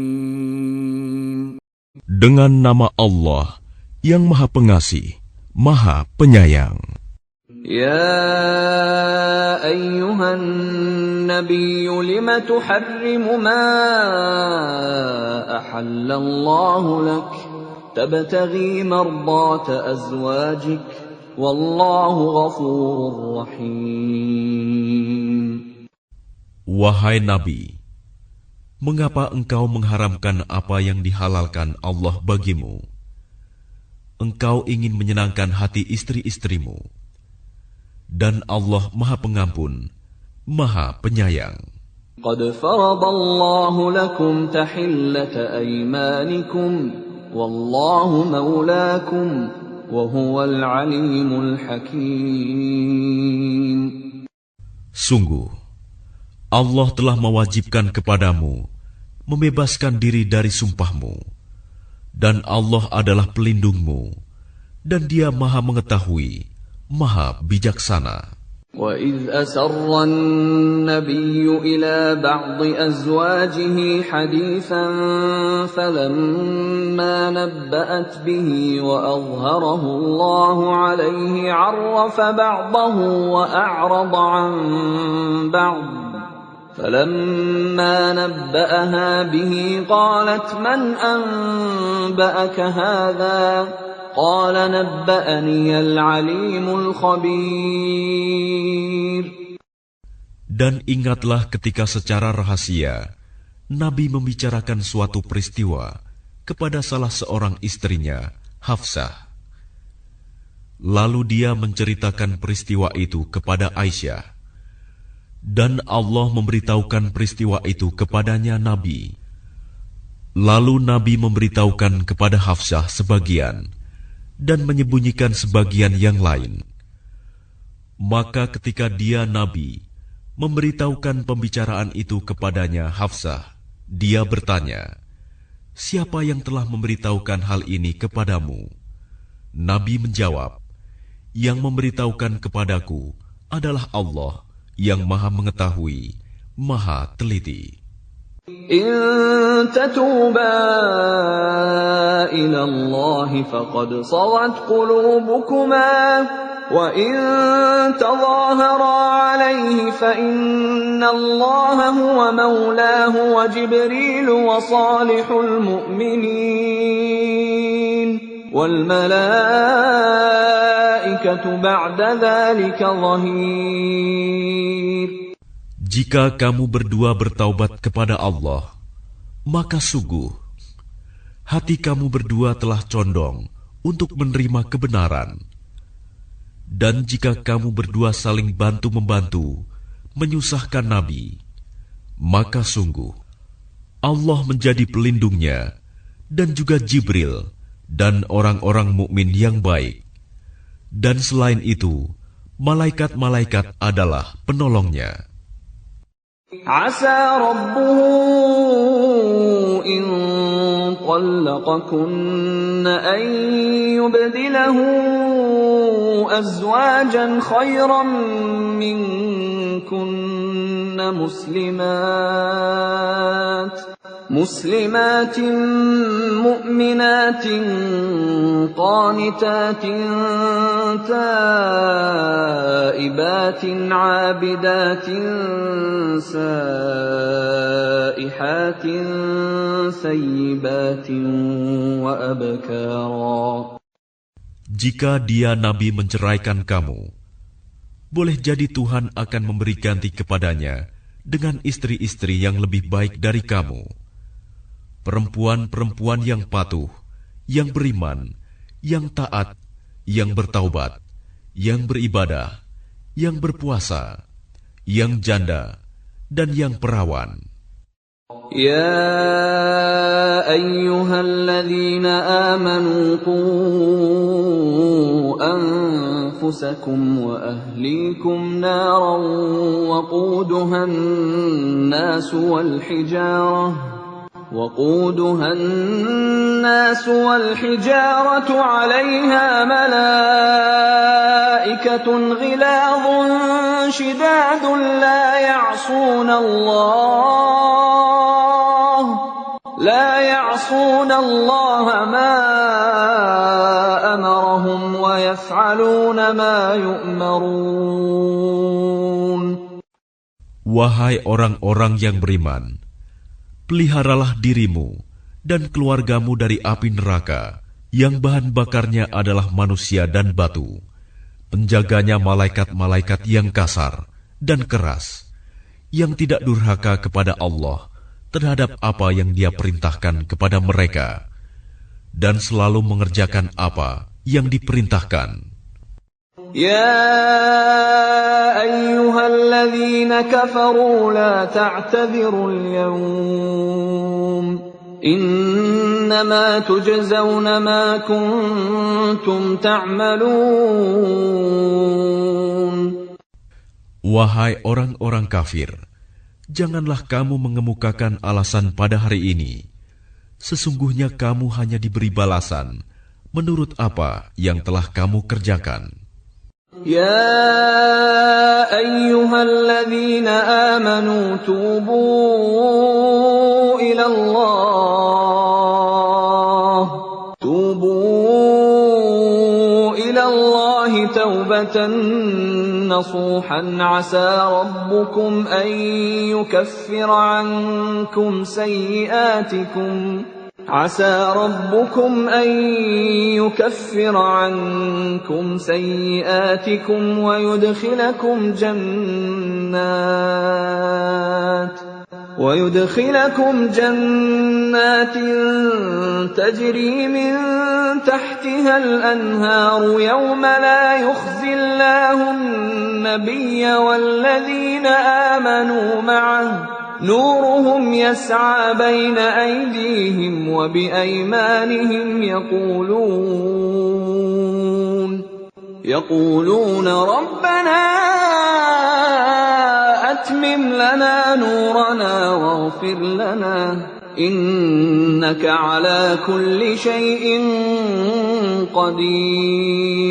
Speaker 2: Dengan nama Allah yang Maha Pengasih, Maha Penyayang.
Speaker 1: Ya ayyuhan nabiyyu lima tuharrimu ma ahallallahu lak tabtaghi mardata azwajik wallahu ghafurur rahim.
Speaker 2: Wahai Nabi, mengapa engkau mengharamkan apa yang dihalalkan Allah bagimu? Engkau ingin menyenangkan hati istri-istrimu, dan Allah Maha Pengampun, Maha Penyayang.
Speaker 1: Qad faradallahu lakum tahillata aymanikum, wallahu maulakum, wa huwal alimul hakim.
Speaker 2: Sungguh, Allah telah mewajibkan kepadamu membebaskan diri dari sumpahmu, dan Allah adalah pelindungmu, dan Dia Maha Mengetahui, Maha Bijaksana.
Speaker 1: وَإِذْ أَسَرَّ النَّبِيُّ إِلَى بَعْضِ أَزْوَاجِهِ حَدِيثًا فَلَمَّا نَبَّأَتْ بِهِ وَأَظْهَرَهُ اللَّهُ عَلَيْهِ عَرَّفَ بَعْضَهُ وَأَعْرَضَ عَنْ بَعْضٍ فَلَمَّا نَبَّأَهَا بِهِ قَالَتْ مَنْ أَنْبَأَكَ هَذَا قال نبأني العليم الخبير.
Speaker 2: Dan ingatlah ketika secara rahasia Nabi membicarakan suatu peristiwa kepada salah seorang istrinya, Hafsah. Lalu dia menceritakan peristiwa itu kepada Aisyah, dan Allah memberitahukan peristiwa itu kepadanya Nabi. Lalu Nabi memberitahukan kepada Hafsah sebagian dan menyembunyikan sebagian yang lain. Maka ketika dia Nabi memberitahukan pembicaraan itu kepadanya Hafsah, dia bertanya, "Siapa yang telah memberitahukan hal ini kepadamu?" Nabi menjawab, "Yang memberitahukan kepadaku adalah Allah yang Maha Mengetahui, Maha Teliti."
Speaker 1: إن تتوبا إلى الله فقد صغت قلوبكما وإن تظاهرا عليه فإن الله هو مولاه وجبريل وصالح المؤمنين والملائكة بعد ذلك ظهير.
Speaker 2: Jika kamu berdua bertaubat kepada Allah, maka sungguh hati kamu berdua telah condong untuk menerima kebenaran. Dan jika kamu berdua saling bantu-membantu menyusahkan Nabi, maka sungguh Allah menjadi pelindungnya dan juga Jibril dan orang-orang mukmin yang baik. Dan selain itu, malaikat-malaikat adalah penolongnya.
Speaker 1: Asa rabbuhu in طلقكن أن يبدله أزواجا خيرا منكن مسلمات مؤمنات قانتات تائبات عابدات سائحات ثيبات وأبكارا.
Speaker 2: Jika dia Nabi menceraikan kamu, boleh jadi Tuhan akan memberi ganti kepadanya dengan istri-istri yang lebih baik dari kamu. Perempuan-perempuan yang patuh, yang beriman, yang taat, yang bertaubat, yang beribadah, yang berpuasa, yang janda, dan yang perawan.
Speaker 1: Ya ayyuhalladzina amanu qu anfusakum wa ahlikum naran waquduha الناس والحجارة عليها ملائكة غلاظ شداد لا يعصون الله ما أمرهم ويفعلون ما يؤمرون.
Speaker 2: Wahai orang-orang yang beriman, peliharalah dirimu dan keluargamu dari api neraka yang bahan bakarnya adalah manusia dan batu, penjaganya malaikat-malaikat yang kasar dan keras, yang tidak durhaka kepada Allah terhadap apa yang Dia perintahkan kepada mereka, dan selalu mengerjakan apa yang diperintahkan.
Speaker 1: Ya ayyuhalladzina kafaru la ta'tadhirul yawm innama tujzawna ma kuntum ta'malun.
Speaker 2: Wahai orang-orang kafir, janganlah kamu mengemukakan alasan pada hari ini. Sesungguhnya kamu hanya diberi balasan menurut apa yang telah kamu kerjakan.
Speaker 1: Ya ayyuhalladzina amanu tubu ilallahi taubatan nasuhan asa rabbukum an yukaffira ankum sayyi'atikum عسى ربكم أن يكفر عنكم سيئاتكم ويدخلكم جنات تجري من تحتها الأنهار يوم لا يخزي الله النبي والذين آمنوا معه نورهم يسعى بين أيديهم وبأيمانهم يقولون ربنا أتمم لنا نورنا واغفر لنا إنك على كل شيء قدير.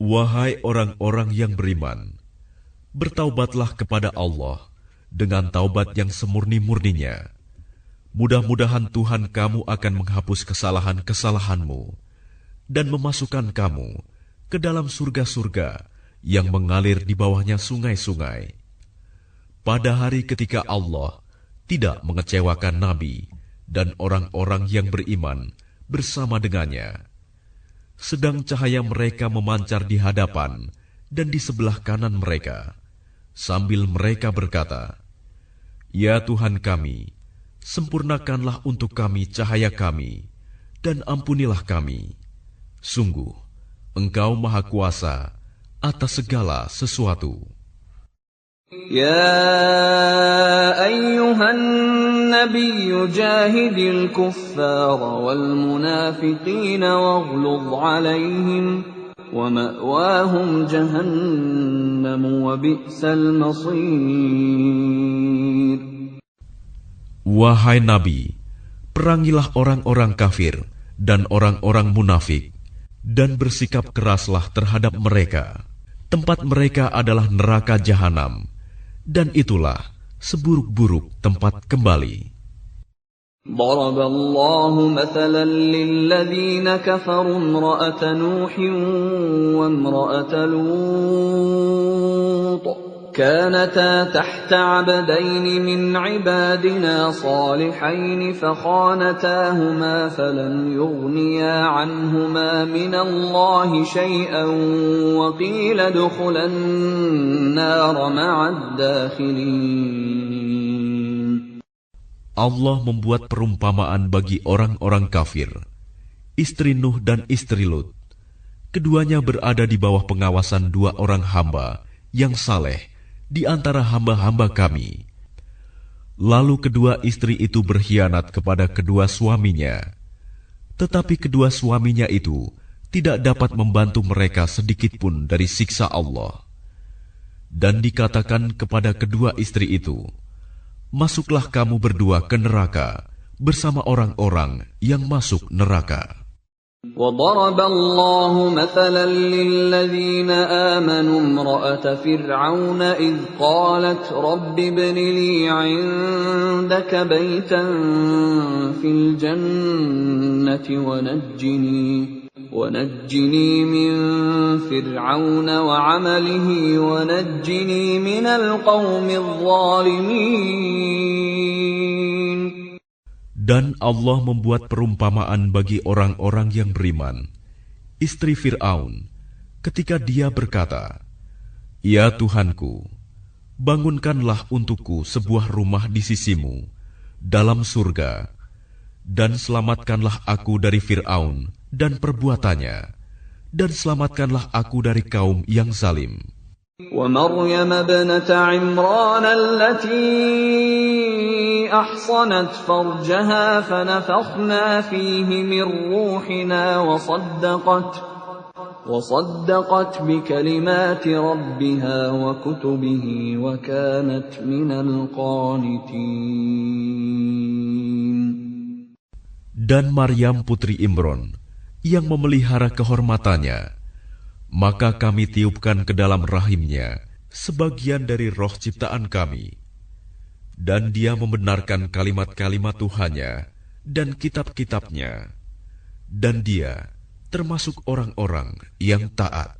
Speaker 2: Wahai orang-orang yang beriman, bertaubatlah kepada Allah dengan taubat yang semurni-murninya. Mudah-mudahan Tuhan kamu akan menghapus kesalahan-kesalahanmu dan memasukkan kamu ke dalam surga-surga yang mengalir di bawahnya sungai-sungai. Pada hari ketika Allah tidak mengecewakan Nabi dan orang-orang yang beriman bersama dengannya, sedang cahaya mereka memancar di hadapan dan di sebelah kanan mereka, sambil mereka berkata, Ya Tuhan kami, sempurnakanlah untuk kami cahaya kami, dan ampunilah kami. Sungguh, Engkau Maha Kuasa atas segala sesuatu.
Speaker 1: Ya ayyuhan nabiyyu jahidil kuffara wal munafiqina waghluz alaihim wa ma'wahum jahannam wa bi'sal masir.
Speaker 2: Wahai Nabi, perangilah orang-orang kafir dan orang-orang munafik, dan bersikap keraslah terhadap mereka. Tempat mereka adalah neraka jahanam, dan itulah seburuk-buruk tempat kembali.
Speaker 1: ضرب الله مثلا للذين كفروا امرأة نوح وامرأة لوط كانتا تحت عبدين من عبادنا صالحين فخانتاهما فلم يغنيا عنهما من الله شيئا وقيل ادخلا النار مع الداخلين.
Speaker 2: Allah membuat perumpamaan bagi orang-orang kafir, istri Nuh dan istri Lut. Keduanya berada di bawah pengawasan dua orang hamba yang saleh di antara hamba-hamba kami. Lalu kedua istri itu berkhianat kepada kedua suaminya, tetapi kedua suaminya itu tidak dapat membantu mereka sedikitpun dari siksa Allah. Dan dikatakan kepada kedua istri itu, masuklah kamu berdua ke neraka bersama orang-orang yang masuk neraka.
Speaker 1: وضرب الله مثلا للذين آمنوا امرأة فرعون إذ قالت رب ابن لي عندك بيتا في الجنة ونجني من فرعون وعمله ونجني من القوم الظالمين.
Speaker 2: Dan Allah membuat perumpamaan bagi orang-orang yang beriman, istri Fir'aun, ketika dia berkata, "Ya Tuhanku, bangunkanlah untukku sebuah rumah di sisimu, dalam surga, dan selamatkanlah aku dari Fir'aun dan perbuatannya, dan selamatkanlah aku dari kaum yang zalim."
Speaker 1: ومريم ابنة عمران التي أحصنت فرجها فنفخنا فيه من روحنا وصدقت بكلمات ربها وكتبه وكانت من القانتين.
Speaker 2: Dan Maryam putri Imron yang memelihara kehormatannya, maka kami tiupkan ke dalam rahimnya sebagian dari roh ciptaan kami, dan dia membenarkan kalimat-kalimat Tuhannya dan kitab-kitabnya, dan dia termasuk orang-orang yang taat.